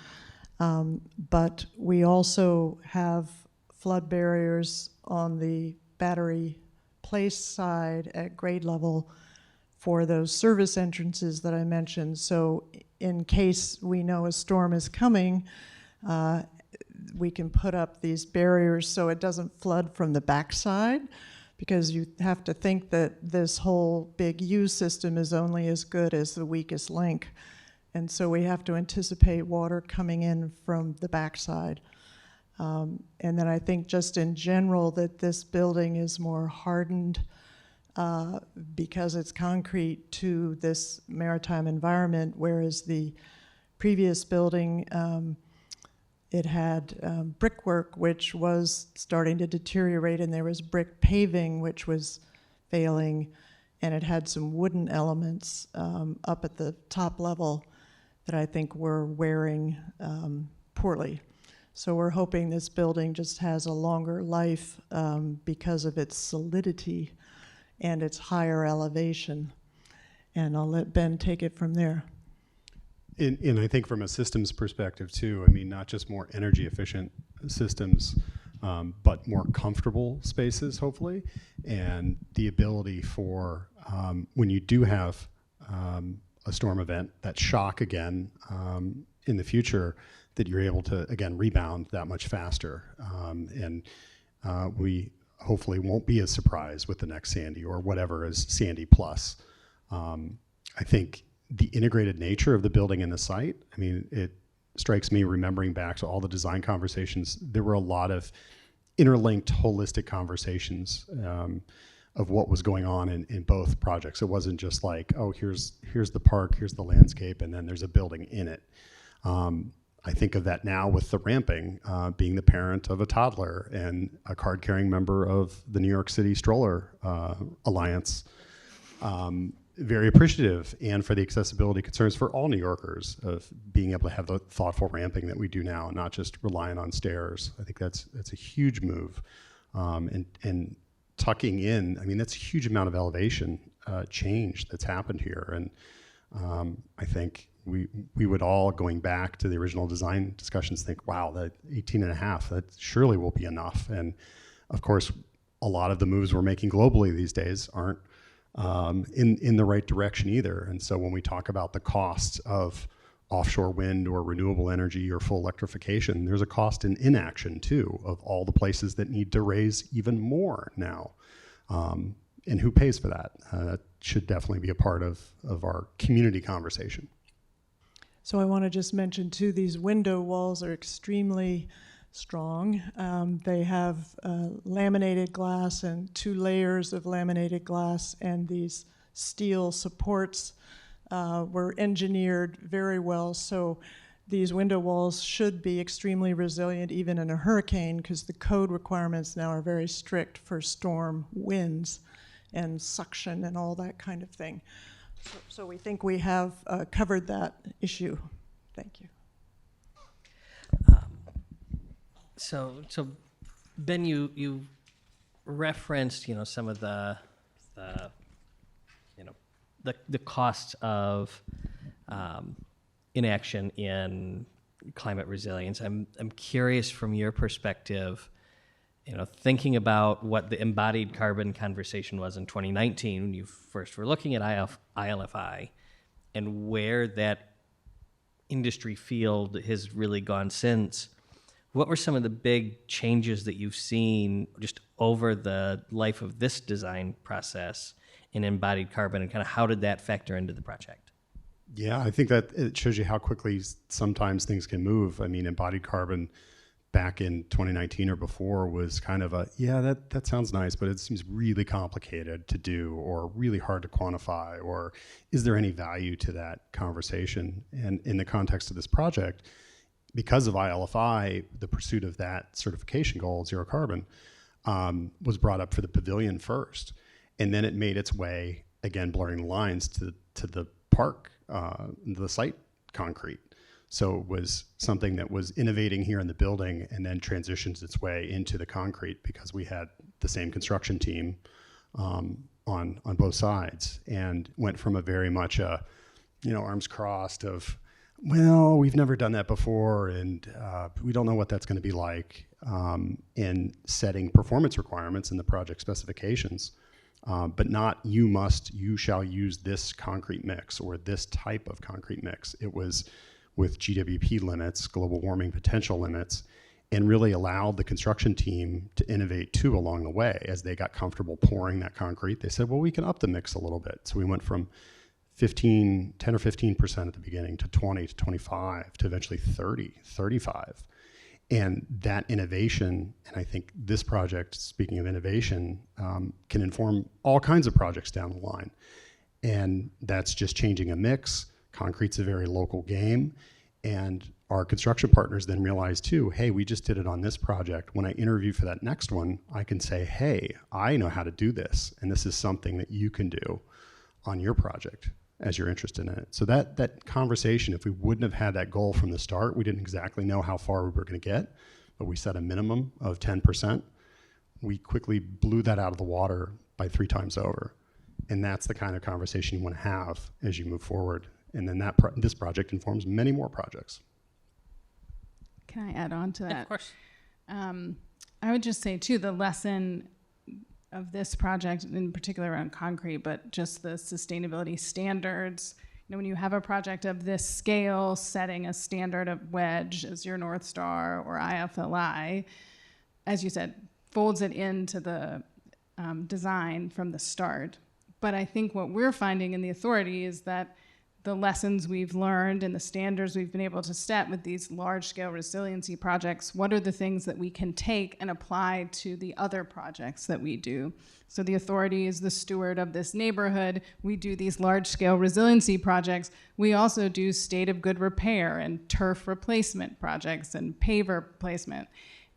But we also have flood barriers on the Battery Place side at grade level for those service entrances that I mentioned. So in case we know a storm is coming, we can put up these barriers so it doesn't flood from the backside, because you have to think that this whole big U system is only as good as the weakest link. And so we have to anticipate water coming in from the backside. And then I think just in general that this building is more hardened because it's concrete to this maritime environment, whereas the previous building, it had brickwork, which was starting to deteriorate, and there was brick paving, which was failing, and it had some wooden elements up at the top level that I think were wearing poorly. So we're hoping this building just has a longer life because of its solidity and its higher elevation. And I'll let Ben take it from there. And I think from a systems perspective too, I mean, not just more energy efficient systems, but more comfortable spaces, hopefully, and the ability for when you do have a storm event, that shock again in the future, that you're able to, again, rebound that much faster. And we hopefully won't be as surprised with the next Sandy or whatever is Sandy plus. I think the integrated nature of the building and the site, I mean, it strikes me, remembering back to all the design conversations, there were a lot of interlinked, holistic conversations of what was going on in both projects. It wasn't just like, oh, here's the park, here's the landscape, and then there's a building in it. I think of that now with the ramping, being the parent of a toddler and a card-carrying member of the New York City Stroller Alliance. Very appreciative, and for the accessibility concerns for all New Yorkers of being able to have the thoughtful ramping that we do now, and not just relying on stairs. I think that's a huge move, and tucking in. I mean, that's a huge amount of elevation change that's happened here, and I think we would all, going back to the original design discussions, think, wow, that 18.5, that surely will be enough. And of course, a lot of the moves we're making globally these days aren't in the right direction either. And so when we talk about the costs of offshore wind or renewable energy or full electrification, there's a cost in inaction too, of all the places that need to raise even more now. And who pays for that? That should definitely be a part of our community conversation. So I want to just mention too, these window walls are extremely strong. They have laminated glass and 2 layers of laminated glass, and these steel supports were engineered very well. So these window walls should be extremely resilient even in a hurricane, because the code requirements now are very strict for storm winds and suction and all that kind of thing. So we think we have covered that issue. Thank you. So Ben, you referenced, some of the costs of inaction in climate resilience. I'm curious from your perspective, thinking about what the embodied carbon conversation was in 2019 when you first were looking at ILFI, and where that industry field has really gone since. What were some of the big changes that you've seen just over the life of this design process in embodied carbon, and kind of how did that factor into the project? Yeah, I think that it shows you how quickly sometimes things can move. I mean, embodied carbon back in 2019 or before was kind of that sounds nice, but it seems really complicated to do or really hard to quantify, or is there any value to that conversation? And in the context of this project, because of ILFI, the pursuit of that certification goal, zero carbon, was brought up for the pavilion first. And then it made its way, again, blurring the lines to the park, the site concrete. So it was something that was innovating here in the building and then transitions its way into the concrete, because we had the same construction team on both sides, and went from a very much arms crossed of, well, we've never done that before, and we don't know what that's going to be like, in setting performance requirements in the project specifications, but not you shall use this concrete mix or this type of concrete mix. It was with GWP limits, global warming potential limits, and really allowed the construction team to innovate too along the way. As they got comfortable pouring that concrete, they said, well, we can up the mix a little bit. So we went from 10 or 15% at the beginning to 20 to 25 to eventually 30, 35. And that innovation, and I think this project, speaking of innovation, can inform all kinds of projects down the line. And that's just changing a mix. Concrete's a very local game. And our construction partners then realize too, hey, we just did it on this project. When I interview for that next one, I can say, hey, I know how to do this. And this is something that you can do on your project as you're interested in it. So that conversation, if we wouldn't have had that goal from the start, we didn't exactly know how far we were going to get, but we set a minimum of 10%. We quickly blew that out of the water by 3 times over. And that's the kind of conversation you want to have as you move forward. And then this project informs many more projects. Can I add on to that? Yeah, of course. I would just say too, the lesson of this project, in particular around concrete, but just the sustainability standards. When you have a project of this scale, setting a standard of wedge as your North Star or IFLI, as you said, folds it into the design from the start. But I think what we're finding in the authority is that the lessons we've learned and the standards we've been able to set with these large-scale resiliency projects, what are the things that we can take and apply to the other projects that we do? So the authority is the steward of this neighborhood. We do these large-scale resiliency projects. We also do state of good repair and turf replacement projects and paver placement.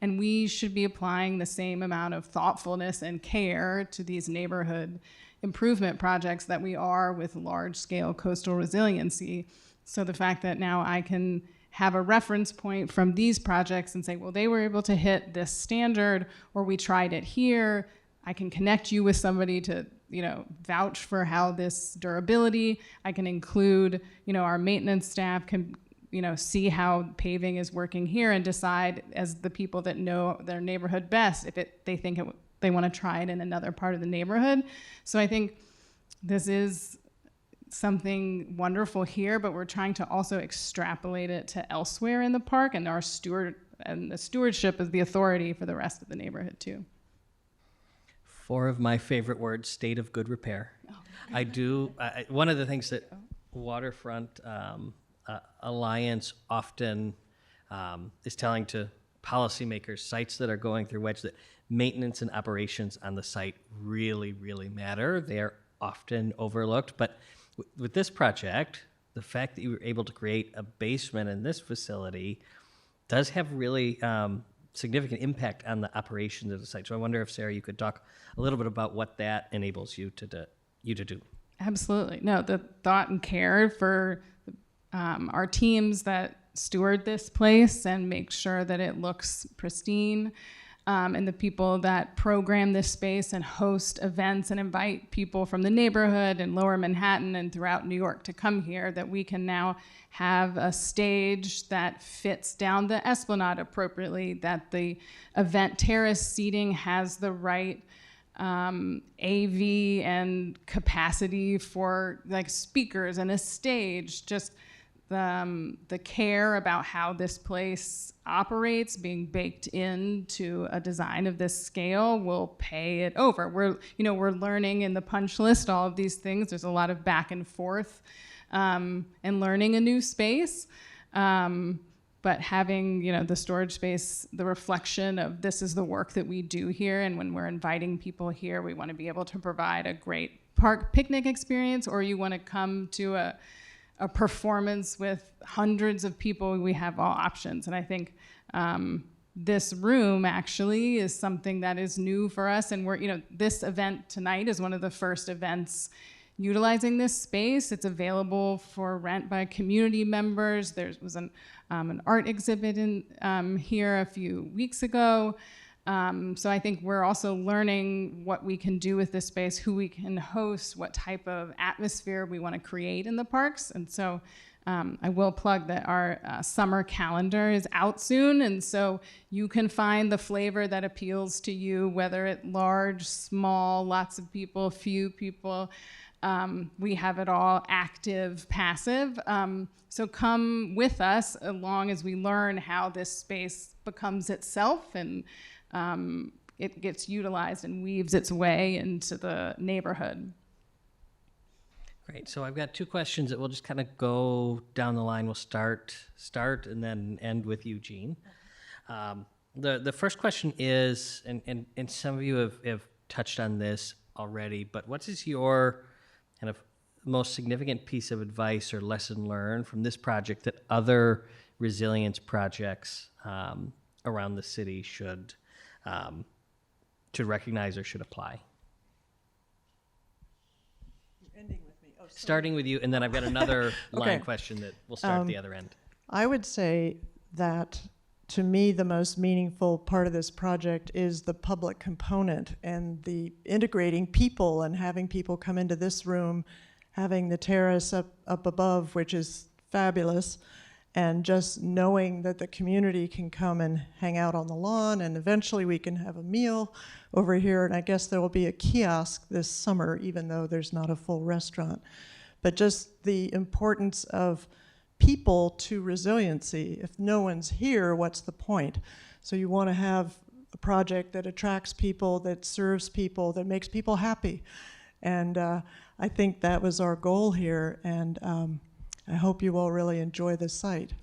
And we should be applying the same amount of thoughtfulness and care to these neighborhood improvement projects that we are with large-scale coastal resiliency. So the fact that now I can have a reference point from these projects and say, well, they were able to hit this standard, or we tried it here. I can connect you with somebody to, vouch for how this durability. I can include, our maintenance staff can, see how paving is working here and decide, as the people that know their neighborhood best, if they think they want to try it in another part of the neighborhood. So I think this is something wonderful here, but we're trying to also extrapolate it to elsewhere in the park, and the stewardship is the authority for the rest of the neighborhood too. 4 of my favorite words: state of good repair. Oh. One of the things that Waterfront Alliance often is telling to policymakers, sites that are going through wedge, that maintenance and operations on the site really, really matter. They are often overlooked. But with this project, the fact that you were able to create a basement in this facility does have really significant impact on the operations of the site. So I wonder if, Sarah, you could talk a little bit about what that enables you to do. Absolutely. No, the thought and care for our teams that steward this place and make sure that it looks pristine, and the people that program this space and host events and invite people from the neighborhood and Lower Manhattan and throughout New York to come here, that we can now have a stage that fits down the esplanade appropriately, that the event terrace seating has the right AV and capacity for like speakers and a stage, just the care about how this place operates being baked into a design of this scale will pay it over. We're learning in the punch list all of these things. There's a lot of back and forth and learning a new space. But having, the storage space, the reflection of this is the work that we do here, and when we're inviting people here, we want to be able to provide a great park picnic experience, or you want to come to a performance with hundreds of people, we have all options. And I think this room actually is something that is new for us, and this event tonight is one of the first events utilizing this space. It's available for rent by community members. There was an art exhibit in here a few weeks ago. So I think we're also learning what we can do with this space, who we can host, what type of atmosphere we want to create in the parks. And so I will plug that our summer calendar is out soon, and so you can find the flavor that appeals to you, whether it's large, small, lots of people, few people. We have it all, active, passive. So come with us as long as we learn how this space becomes itself and it gets utilized and weaves its way into the neighborhood. Great. So I've got two questions that we'll just kind of go down the line. We'll start and then end with Eugene. The first question is, and some of you have touched on this already, but what is your kind of most significant piece of advice or lesson learned from this project that other resilience projects around the city should recognize or should apply? You're ending with me. Oh, sorry. Starting with you, and then I've got another line Okay. question that will start at the other end. I would say that, to me, the most meaningful part of this project is the public component and the integrating people and having people come into this room, having the terrace up above, which is fabulous, and just knowing that the community can come and hang out on the lawn, and eventually we can have a meal over here, and I guess there will be a kiosk this summer, even though there's not a full restaurant. But just the importance of people to resiliency. If no one's here, what's the point? So you want to have a project that attracts people, that serves people, that makes people happy. And I think that was our goal here, and I hope you all really enjoy the site.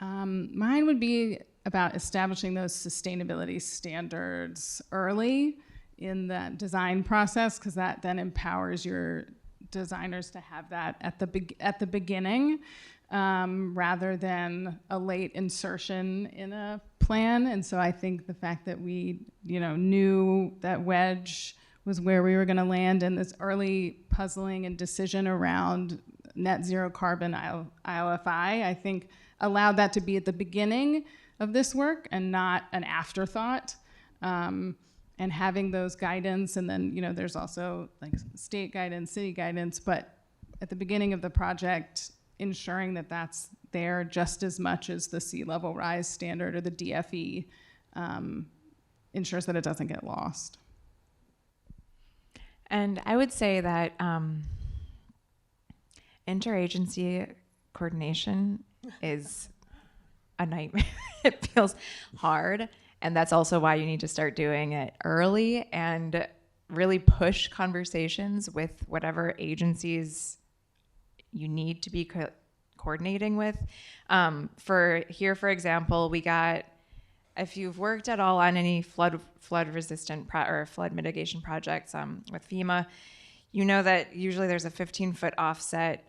Mine would be about establishing those sustainability standards early in the design process, because that then empowers your designers to have that at the beginning, rather than a late insertion in a plan. And so I think the fact that we knew that wedge was where we were going to land, and this early puzzling and decision around net zero carbon ILFI, I think allowed that to be at the beginning of this work and not an afterthought. And having those guidance, and then there's also like state guidance, city guidance, but at the beginning of the project, ensuring that that's there just as much as the sea level rise standard or the DFE ensures that it doesn't get lost. And I would say that interagency coordination is a nightmare. It feels hard. And that's also why you need to start doing it early and really push conversations with whatever agencies you need to be coordinating with. For example, we got, if you've worked at all on any flood resistant or flood mitigation projects with FEMA, you know that usually there's a 15-foot offset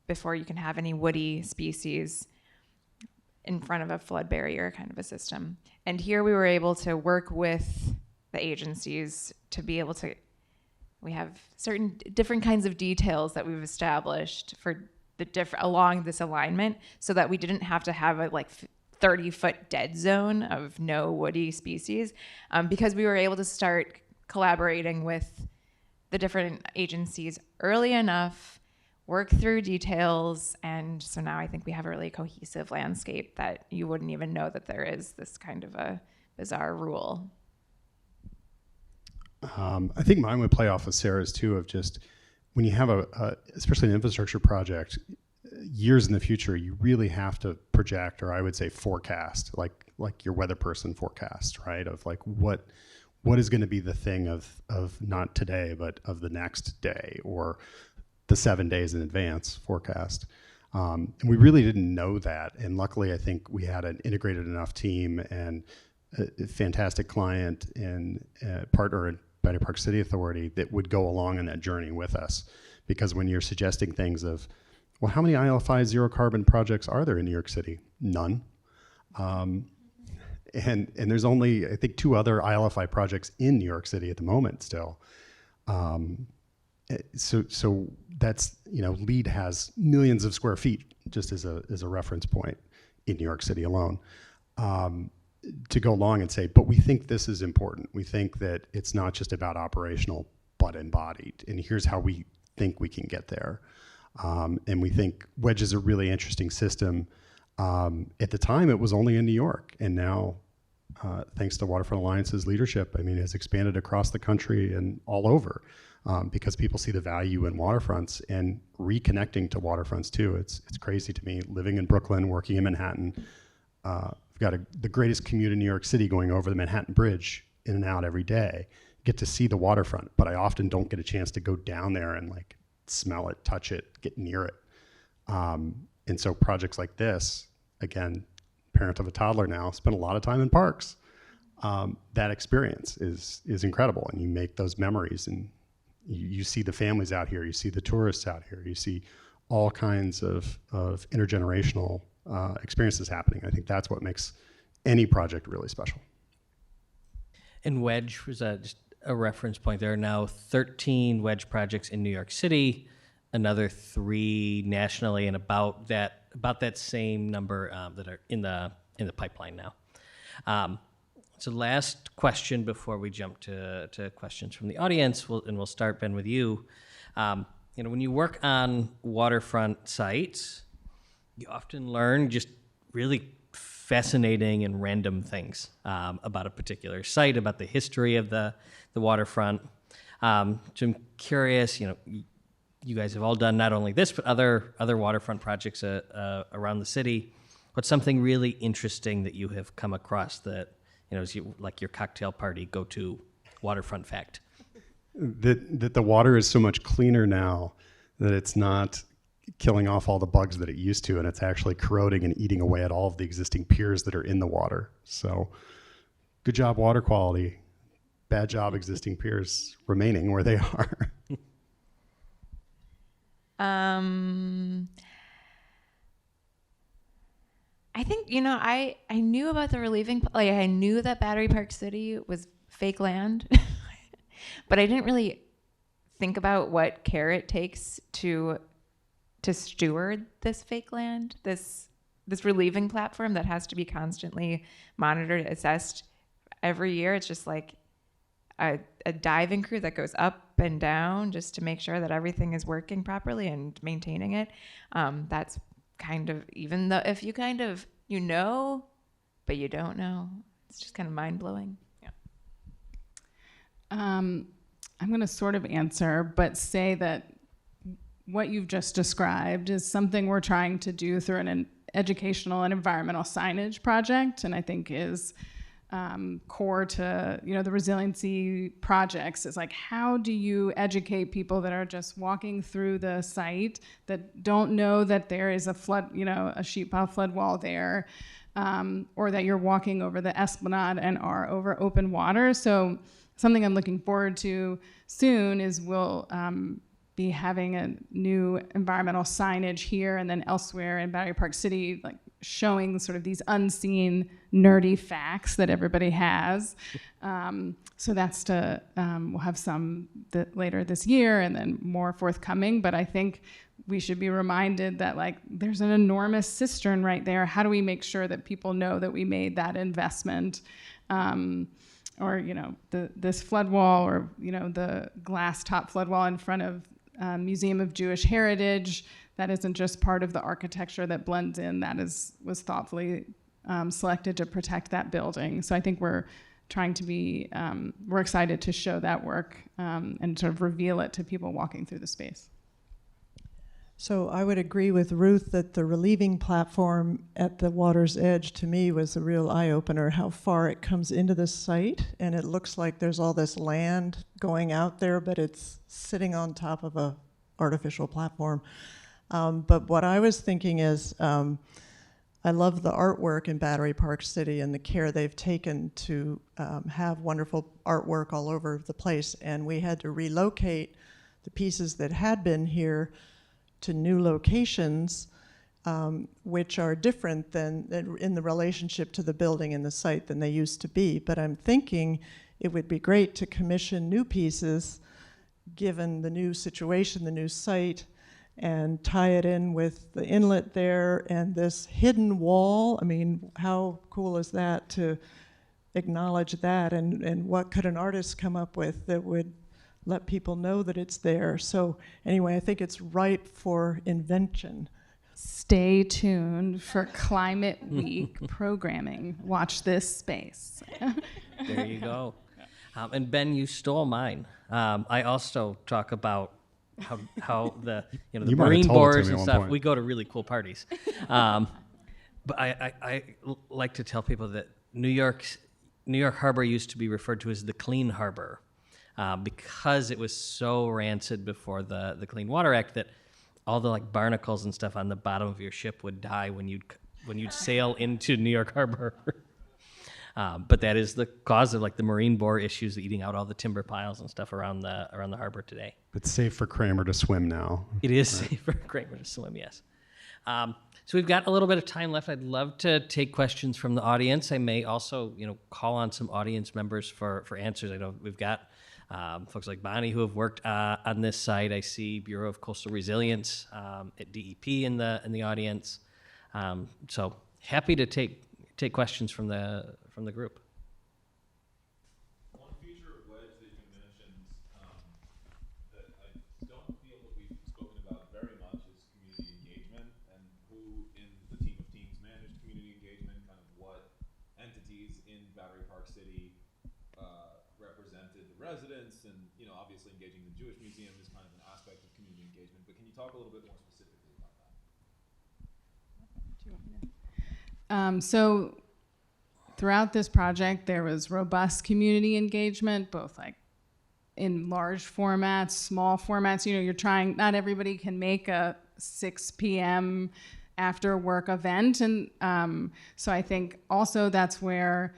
before you can have any woody species in front of a flood barrier kind of a system. And here we were able to work with the agencies to be able to we have certain different kinds of details that we've established for the along this alignment, so that we didn't have to have a 30-foot dead zone of no woody species, because we were able to start collaborating with the different agencies early enough, work through details, and so now I think we have a really cohesive landscape that you wouldn't even know that there is this kind of a bizarre rule. I think mine would play off of Sarah's too, of just when you have especially an infrastructure project, years in the future, you really have to project, or I would say forecast, like your weather person forecast, right? Of what is going to be the thing of not today, but of the next day, or the 7 days in advance forecast. And we really didn't know that. And luckily, I think we had an integrated enough team and a fantastic client and partner at Battery Park City Authority that would go along on that journey with us. Because when you're suggesting things of, well, how many ILFI zero carbon projects are there in New York City? None. And there's only, I think, 2 other ILFI projects in New York City at the moment still. So that's, LEED has millions of square feet, just as a reference point in New York City alone. To go along and say, but we think this is important. We think that it's not just about operational, but embodied. And here's how we think we can get there. And we think WEDGE is a really interesting system. At the time, it was only in New York. And now, thanks to Waterfront Alliance's leadership, it's expanded across the country and all over, because people see the value in waterfronts and reconnecting to waterfronts too. It's crazy to me, living in Brooklyn, working in Manhattan. We've got the greatest commute in New York City, going over the Manhattan Bridge in and out every day. Get to see the waterfront, but I often don't get a chance to go down there and smell it, touch it, get near it. And so projects like this, again, parent of a toddler now, spend a lot of time in parks. That experience is incredible, and you make those memories, and you see the families out here, you see the tourists out here, you see all kinds of intergenerational experiences happening. I think that's what makes any project really special. And WEDGE was just a reference point. There are now 13 WEDGE projects in New York City, another 3 nationally, and about that same number that are in the pipeline now. So last question before we jump to questions from the audience, we'll start, Ben, with you. When you work on waterfront sites, you often learn just really fascinating and random things about a particular site, about the history of the waterfront. So I'm curious, you guys have all done not only this, but other waterfront projects around the city. What's something really interesting that you have come across that, is like your cocktail party go-to waterfront fact? That the water is so much cleaner now that it's not killing off all the bugs that it used to, and it's actually corroding and eating away at all of the existing piers that are in the water. So good job, water quality. Bad job, existing piers remaining where they are. I think, I knew about the relieving, I knew that Battery Park City was fake land, but I didn't really think about what care it takes to steward this fake land, this relieving platform that has to be constantly monitored, assessed every year. It's just like a diving crew that goes up and down just to make sure that everything is working properly and maintaining it. That's kind of, even though if you kind of, but you don't know, it's just kind of mind-blowing. Yeah. I'm going to sort of answer, but say that what you've just described is something we're trying to do through an educational and environmental signage project, and I think is core to the resiliency projects. Is how do you educate people that are just walking through the site that don't know that there is a flood, a sheet pile flood wall there, or that you're walking over the esplanade and are over open water. So something I'm looking forward to soon is we'll be having a new environmental signage here and then elsewhere in Battery Park City, showing sort of these unseen nerdy facts that everybody has. So that's we'll have some later this year and then more forthcoming. But I think we should be reminded that like there's an enormous cistern right there. How do we make sure that people know that we made that investment? Or, you know, this flood wall, or, you know, the glass top flood wall in front of Museum of Jewish Heritage. That isn't just part of the architecture that blends in. That was thoughtfully selected to protect that building. So I think we're trying to be, we're excited to show that work and sort of reveal it to people walking through the space. So I would agree with Ruth that the relieving platform at the water's edge, to me, was a real eye-opener, how far it comes into the site. And it looks like there's all this land going out there, but it's sitting on top of a artificial platform. But what I was thinking is, I love the artwork in Battery Park City and the care they've taken to have wonderful artwork all over the place. And we had to relocate the pieces that had been here to new locations, which are different than in the relationship to the building and the site than they used to be. But I'm thinking it would be great to commission new pieces, given the new situation, the new site, and tie it in with the inlet there and this hidden wall. I mean, how cool is that to acknowledge that? And what could an artist come up with that would let people know that it's there? So anyway, I think it's ripe for invention. Stay tuned for Climate Week programming. Watch this space. There you go. And Ben, you stole mine. I also talk about how the You might have marine told it to boards me and at one stuff. point. We go to really cool parties. But I like to tell people that New York Harbor used to be referred to as the Clean Harbor. Because it was so rancid before the Clean Water Act that all the like barnacles and stuff on the bottom of your ship would die when you'd sail into New York Harbor. But that is the cause of like the marine boar issues, eating out all the timber piles and stuff around the harbor today. It's safe for Kramer to swim now. It is safe for Kramer to swim, yes. So we've got a little bit of time left. I'd love to take questions from the audience. I may also, call on some audience members for answers. I know we've got folks like Bonnie who have worked on this site. I see Bureau of Coastal Resilience at DEP in the audience. So happy to take questions from the group. One feature of Wedge that you mentioned that I don't feel that we've spoken about very much is community engagement, and who in the team of teams manage community engagement, kind of what entities in Battery Park City represented the residents, and obviously engaging the Jewish Museum is kind of an aspect of community engagement, but can you talk a little bit more specifically about that? So throughout this project, there was robust community engagement, both like in large formats, small formats. You're trying, not everybody can make a 6 p.m. after work event. And so I think also that's where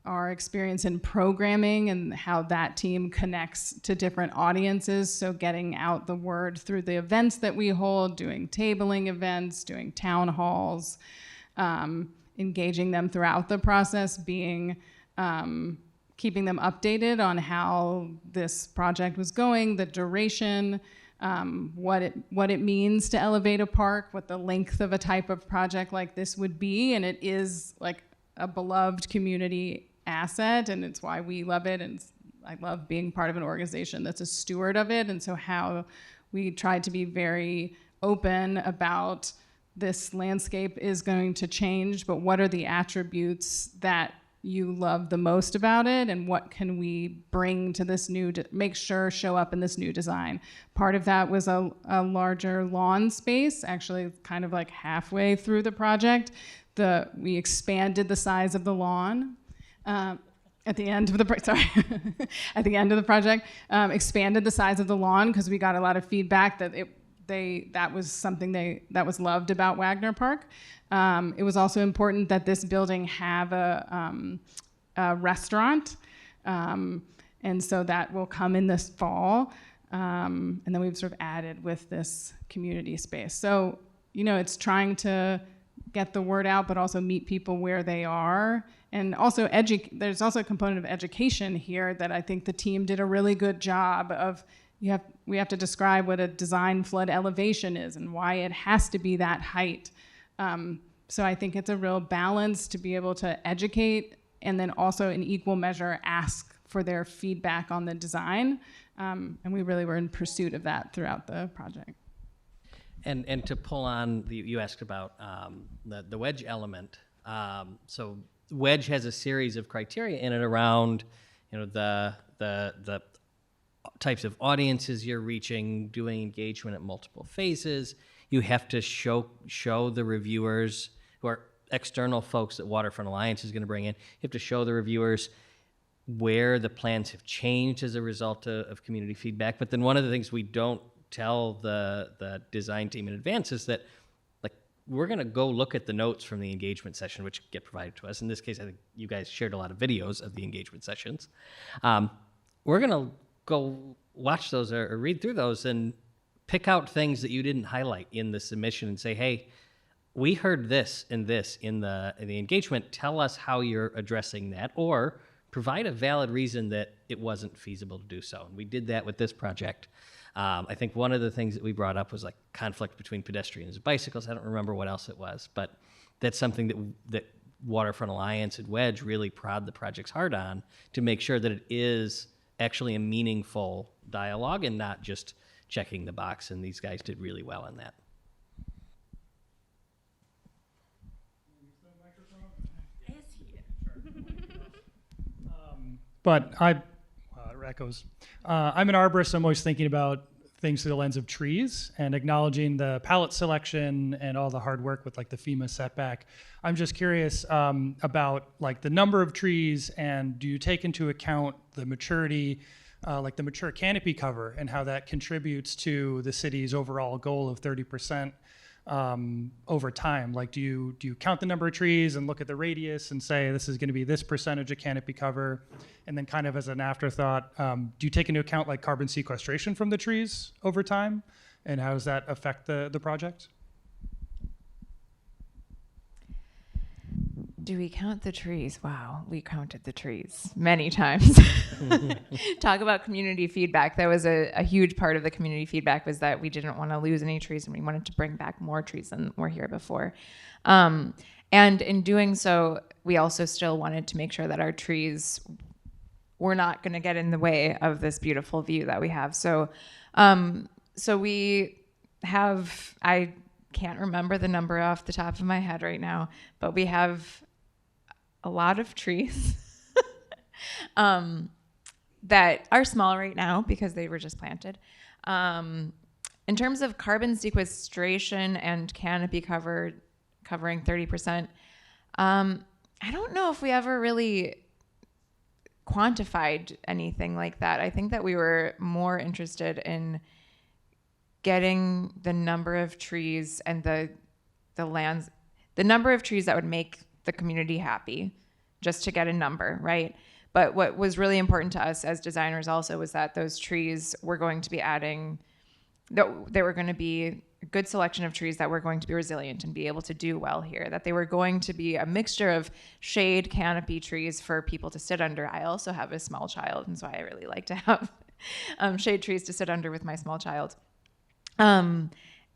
our experience in programming and how that team connects to different audiences. So getting out the word through the events that we hold, doing tabling events, doing town halls, engaging them throughout the process, keeping them updated on how this project was going, the duration, what it means to elevate a park, what the length of a type of project like this would be. And it is like a beloved community asset, and it's why we love it, and I love being part of an organization that's a steward of it. And so how we tried to be very open about this landscape is going to change, but what are the attributes that you love the most about it, and what can we bring to this show up in this new design? Part of that was a larger lawn space, actually kind of like halfway through the project. We expanded the size of the lawn. At the end of the project, expanded the size of the lawn because we got a lot of feedback that that was something that was loved about Wagner Park. It was also important that this building have a restaurant, and so that will come in this fall. And then we've sort of added with this community space. So it's trying to get the word out, but also meet people where they are. And also there's also a component of education here that I think the team did a really good job of. We have to describe what a design flood elevation is and why it has to be that height. So I think it's a real balance to be able to educate and then also in equal measure ask for their feedback on the design. And we really were in pursuit of that throughout the project. And to pull on, you asked about the wedge element. So wedge has a series of criteria in it around, the types of audiences you're reaching, doing engagement at multiple phases. You have to show the reviewers, who are external folks that Waterfront Alliance is going to bring in, you have to show the reviewers where the plans have changed as a result of community feedback. But then one of the things we don't tell the design team in advance is that, like, we're going to go look at the notes from the engagement session, which get provided to us. In this case, I think you guys shared a lot of videos of the engagement sessions. We're going to go watch those or read through those and pick out things that you didn't highlight in the submission and say, hey, we heard this and this in the engagement. Tell us how you're addressing that, or provide a valid reason that it wasn't feasible to do so. And we did that with this project. I think one of the things that we brought up was like conflict between pedestrians and bicycles. I don't remember what else it was, but that's something that Waterfront Alliance and Wedge really prod the projects hard on to make sure that it is actually a meaningful dialogue and not just checking the box. And these guys did really well in that. But it echoes. I'm an arborist. I'm always thinking about things through the lens of trees and acknowledging the palette selection and all the hard work with like the FEMA setback. I'm just curious about like the number of trees, and do you take into account the maturity, like the mature canopy cover, and how that contributes to the city's overall goal of 30% over time? Like, do you count the number of trees and look at the radius and say this is going to be this percentage of canopy cover? And then kind of as an afterthought, do you take into account like carbon sequestration from the trees over time? And how does that affect the project? Do we count the trees? Wow, we counted the trees many times. Talk about community feedback. That was a huge part of the community feedback, was that we didn't want to lose any trees and we wanted to bring back more trees than were here before. And in doing so, we also still wanted to make sure that our trees were not going to get in the way of this beautiful view that we have. So we have, I can't remember the number off the top of my head right now, but we have a lot of trees that are small right now because they were just planted. In terms of carbon sequestration and canopy covering 30%, I don't know if we ever really quantified anything like that. I think that we were more interested in getting the number of trees and the number of trees that would make the community happy, just to get a number, right? But what was really important to us as designers also was that those trees were going to be they were going to be a good selection of trees that were going to be resilient and be able to do well here, that they were going to be a mixture of shade canopy trees for people to sit under. I also have a small child, and so I really like to have shade trees to sit under with my small child.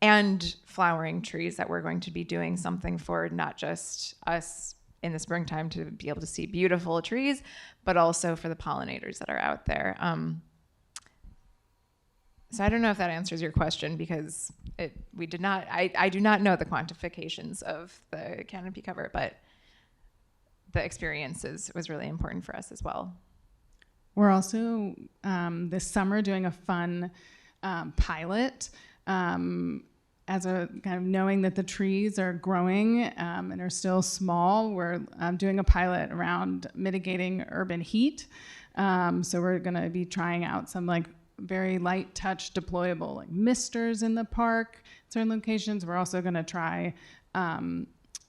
And flowering trees that we're going to be doing something for not just us in the springtime to be able to see beautiful trees, but also for the pollinators that are out there. So I don't know if that answers your question, because I do not know the quantifications of the canopy cover, but the experience was really important for us as well. We're also this summer doing a fun pilot, as a kind of knowing that the trees are growing and are still small. We're doing a pilot around mitigating urban heat. So we're going to be trying out some like very light touch deployable like misters in the park, certain locations. We're also going to try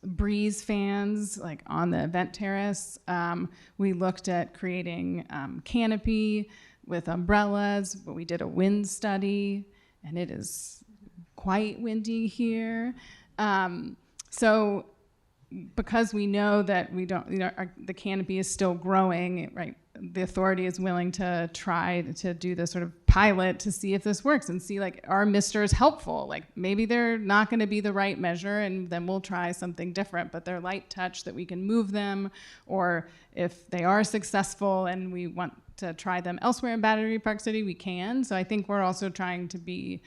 breeze fans like on the event terrace. We looked at creating canopy with umbrellas, but we did a wind study, and it is quite windy here. So because we know that we don't, the canopy is still growing, right? The authority is willing to try to do this sort of pilot to see if this works and see, like, are misters helpful? Like, maybe they're not going to be the right measure, and then we'll try something different, but they're light touch that we can move them, or if they are successful and we want to try them elsewhere in Battery Park City, we can. So I think we're also trying to be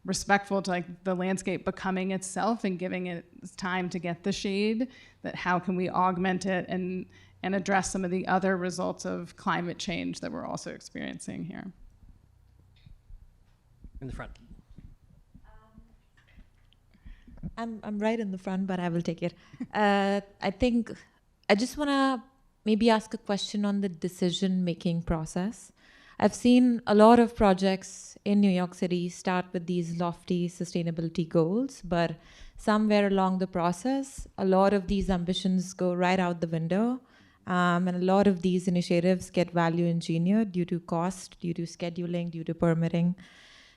respectful to, like, the landscape becoming itself and giving it time to get the shade, that how can we augment it and address some of the other results of climate change that we're also experiencing here. In the front. I'm right in the front, but I will take it. I think I just want to maybe ask a question on the decision-making process. I've seen a lot of projects in New York City start with these lofty sustainability goals, but somewhere along the process, a lot of these ambitions go right out the window. And a lot of these initiatives get value engineered due to cost, due to scheduling, due to permitting.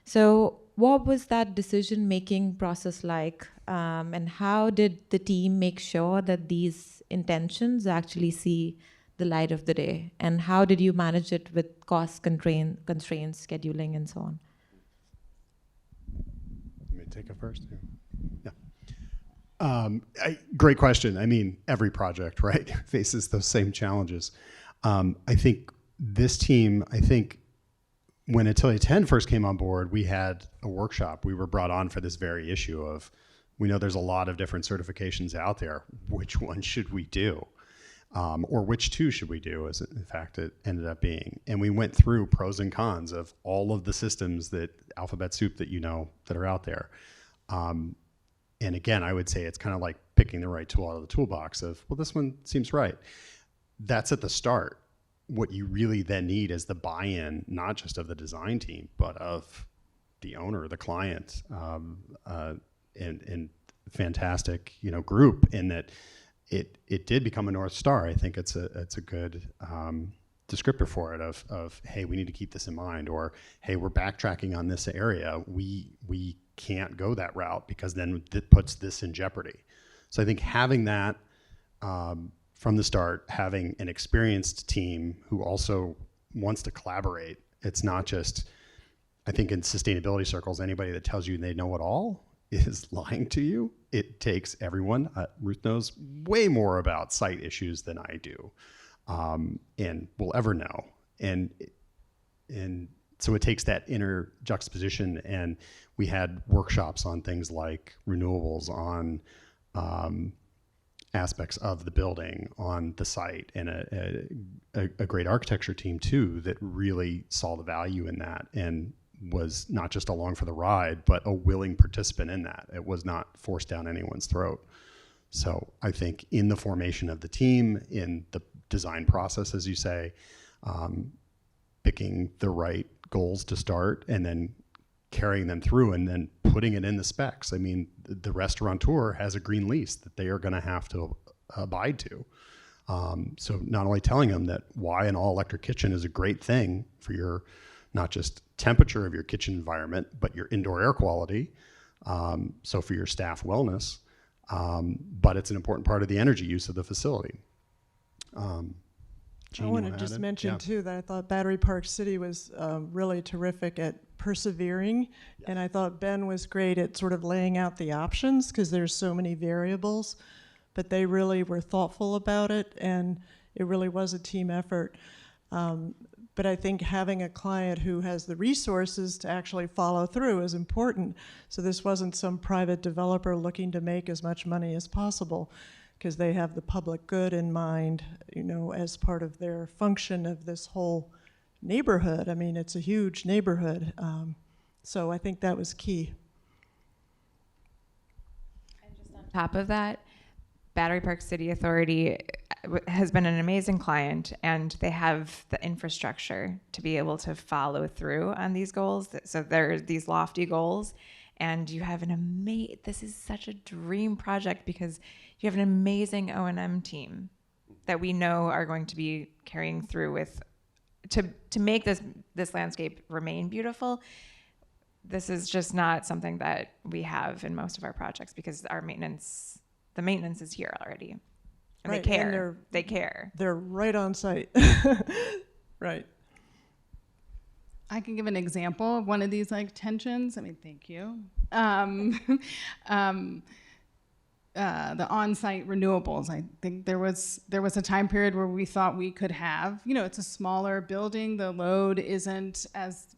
So what was that decision-making process like? And how did the team make sure that these intentions actually see the light of the day? And how did you manage it with cost constraints, scheduling, and so on? Let me take it first. Yeah. Great question. I mean, every project, right, faces those same challenges. I think this team, when Atelier 10 first came on board, we had a workshop. We were brought on for this very issue of, we know there's a lot of different certifications out there. Which one should we do? Or which two should we do, as in fact it ended up being. And we went through pros and cons of all of the systems that alphabet soup that that are out there. And again, I would say it's kind of like picking the right tool out of the toolbox of, well, this one seems right. That's at the start. What you really then need is the buy-in, not just of the design team, but of the owner, the client, and fantastic, group, in that it did become a North Star. I think it's a good descriptor for it of, hey, we need to keep this in mind, or, hey, we're backtracking on this area. We can't go that route because then it puts this in jeopardy. So I think having that from the start, having an experienced team who also wants to collaborate. It's not just, I think in sustainability circles, anybody that tells you they know it all is lying to you. It takes everyone. Ruth knows way more about site issues than I do, and will ever know. And so it takes that inner juxtaposition, and we had workshops on things like renewables, on aspects of the building, on the site, and a great architecture team too that really saw the value in that and was not just along for the ride, but a willing participant in that. It was not forced down anyone's throat. So I think in the formation of the team, in the design process, as you say, picking the right goals to start and then carrying them through and then putting it in the specs. I mean, the restaurateur has a green lease that they are going to have to abide to. So not only telling them that why an all-electric kitchen is a great thing for your, not just temperature of your kitchen environment, but your indoor air quality, so for your staff wellness, but it's an important part of the energy use of the facility. I want to just mention too that I thought Battery Park City was really terrific at persevering, and I thought Ben was great at sort of laying out the options because there's so many variables, but they really were thoughtful about it, and it really was a team effort. But I think having a client who has the resources to actually follow through is important. So this wasn't some private developer looking to make as much money as possible, because they have the public good in mind, as part of their function of this whole neighborhood. I mean, it's a huge neighborhood. So I think that was key. And just on top of that, Battery Park City Authority has been an amazing client, and they have the infrastructure to be able to follow through on these goals. So there are these lofty goals, and you have this is such a dream project because you have an amazing O&M team that we know are going to be carrying through with to make this landscape remain beautiful. This is just not something that we have in most of our projects because our maintenance, the maintenance is here already. And Right, they and care. They care. They're right on site. Right. I can give an example of one of these like tensions. I mean, thank you. The on-site renewables. I think there was a time period where we thought we could have, it's a smaller building. The load isn't as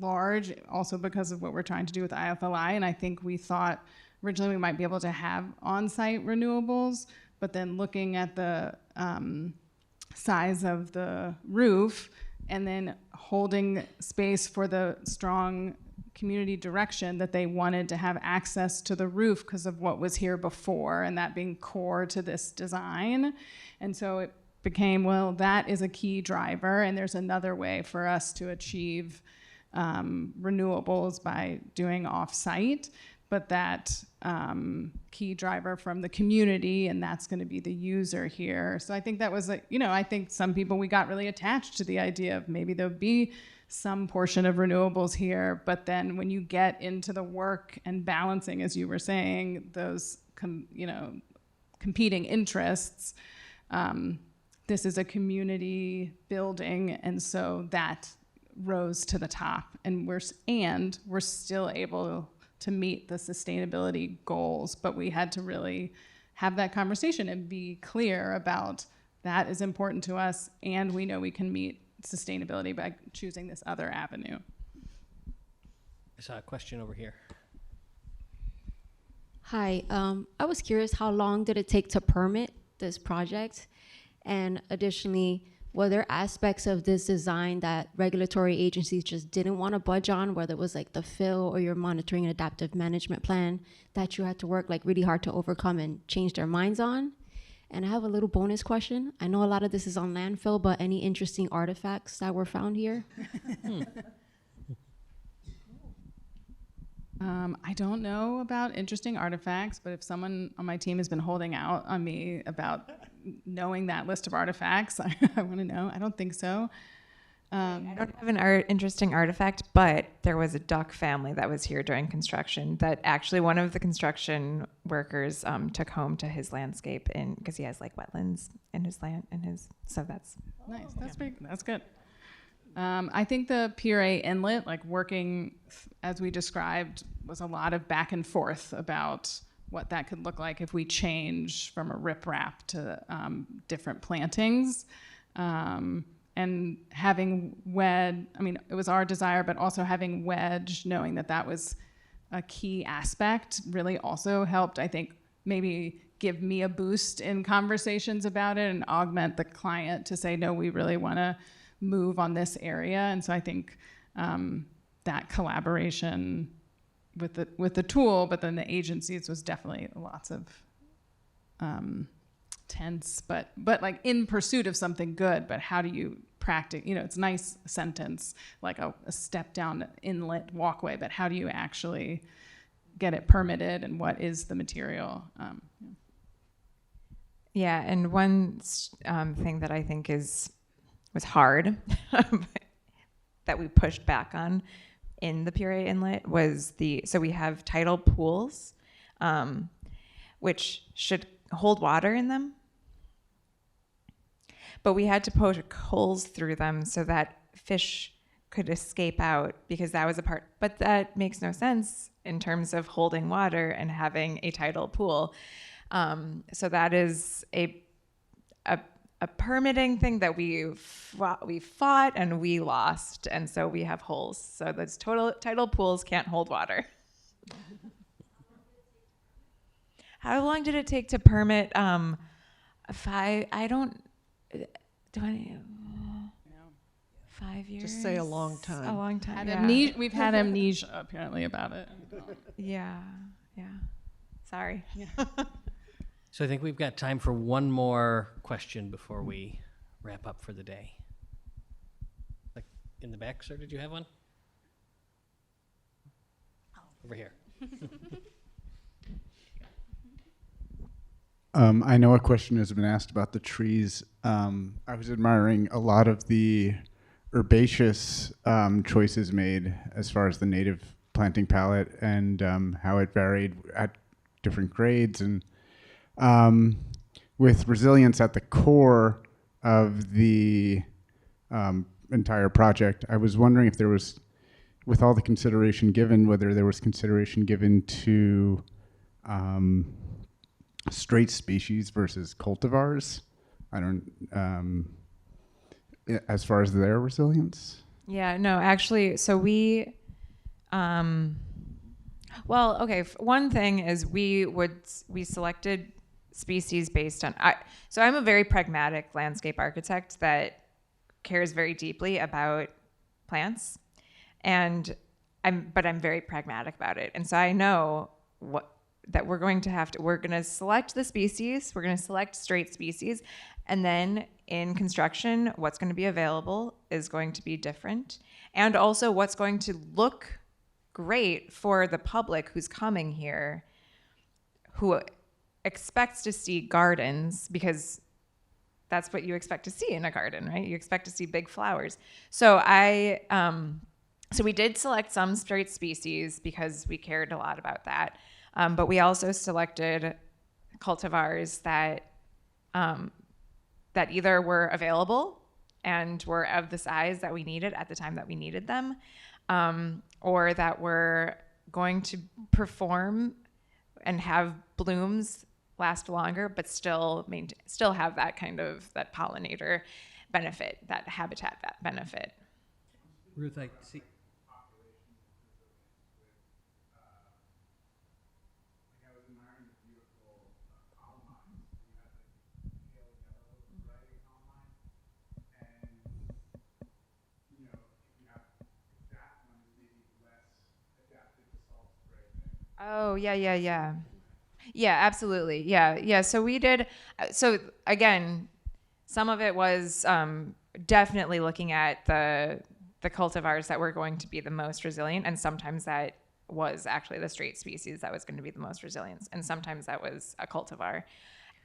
large, also because of what we're trying to do with IFLI. And I think we thought originally we might be able to have on-site renewables, but then looking at the size of the roof and then holding space for the strong community direction that they wanted to have access to the roof because of what was here before, and that being core to this design. And so it became, well, that is a key driver, and there's another way for us to achieve renewables by doing off-site, but that key driver from the community, and that's going to be the user here. So I think that was, I think some people, we got really attached to the idea of maybe there'll be some portion of renewables here, but then when you get into the work and balancing, as you were saying, those competing interests, this is a community building, and so that rose to the top, and we're still able to meet the sustainability goals, but we had to really have that conversation and be clear about that is important to us, and we know we can meet sustainability by choosing this other avenue. I saw a question over here. Hi, I was curious, how long did it take to permit this project? And additionally, were there aspects of this design that regulatory agencies just didn't want to budge on, whether it was like the fill or your monitoring and adaptive management plan that you had to work like really hard to overcome and change their minds on? And I have a little bonus question. I know a lot of this is on landfill, but any interesting artifacts that were found here? I don't know about interesting artifacts, but if someone on my team has been holding out on me about knowing that list of artifacts, I want to know. I don't think so. I don't have an interesting artifact, but there was a duck family that was here during construction that actually one of the construction workers took home to his landscape because he has like wetlands in his land so that's nice. That's big. That's good. I think the Pier A inlet, like working as we described, was a lot of back and forth about what that could look like if we change from a riprap to different plantings. And having it was our desire, but also having wedge, knowing that that was a key aspect, really also helped, I think, maybe give me a boost in conversations about it and augment the client to say, no, we really want to move on this area. And so I think that collaboration with the tool, but then the agencies was definitely lots of tense, but like in pursuit of something good. But how do you practice? It's a nice sentence, like a step down inlet walkway, but how do you actually get it permitted, and what is the material? Yeah, and one thing that I think was hard that we pushed back on in the Pier A inlet was so we have tidal pools, which should hold water in them. But we had to poke holes through them so that fish could escape out, because that was a part. But that makes no sense in terms of holding water and having a tidal pool. So that is a permitting thing that we fought and we lost, and so we have holes. So those tidal pools can't hold water. How long did it take to permit 5 years? Just say a long time. A long time. We've had amnesia apparently about it. Yeah. Sorry. So I think we've got time for one more question before we wrap up for the day. Like in the back, sir, did you have one? Over here. I know a question has been asked about the trees. I was admiring a lot of the herbaceous choices made as far as the native planting palette and how it varied at different grades. And With resilience at the core of the entire project, I was wondering if there was, with all the consideration given, whether there was consideration given to straight species versus cultivars. I don't, as far as their resilience. Yeah, no, actually, so we, well, okay, one thing is we selected species based on, so I'm a very pragmatic landscape architect that cares very deeply about plants, and I'm very pragmatic about it. And so I know that we're going to select the species, we're going to select straight species, and then in construction, what's going to be available is going to be different. And also what's going to look great for the public who's coming here, who expects to see gardens, because that's what you expect to see in a garden, right? You expect to see big flowers. So so we did select some straight species because we cared a lot about that. But we also selected cultivars that either were available and were of the size that we needed at the time that we needed them, or that were going to perform and have blooms last longer, but still have that kind of that pollinator benefit, that habitat benefit. Ruth, I see. Oh, yeah. Yeah, absolutely. Yeah. So we did, so again, some of it was definitely looking at the cultivars that were going to be the most resilient, and sometimes that was actually the straight species that was going to be the most resilient, and sometimes that was a cultivar.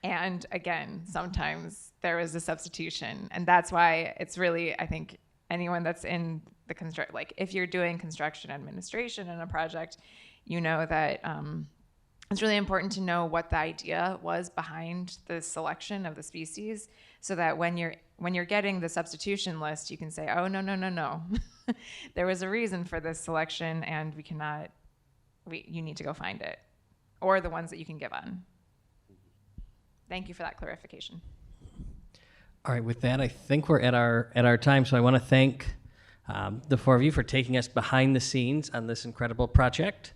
And again, sometimes there was a substitution, and that's why it's really, I think, anyone that's in the like if you're doing construction administration in a project, you know that it's really important to know what the idea was behind the selection of the species, so that when you're getting the substitution list, you can say, oh, no. There was a reason for this selection, and you need to go find it, or the ones that you can give on. Thank you for that clarification. All right, with that, I think we're at our time, so I want to thank the four of you for taking us behind the scenes on this incredible project.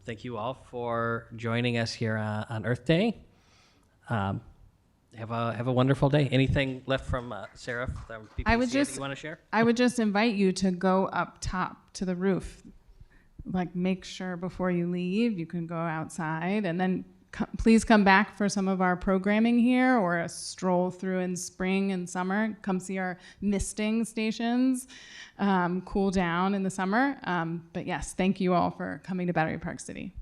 Thank you all for joining us here on Earth Day. Have a wonderful day. Anything left from Sarah from PPC that you want to share? I would just invite you to go up top to the roof. Like, make sure before you leave, you can go outside, and then please come back for some of our programming here, or a stroll through in spring and summer. Come see our misting stations, cool down in the summer. But yes, thank you all for coming to Battery Park City.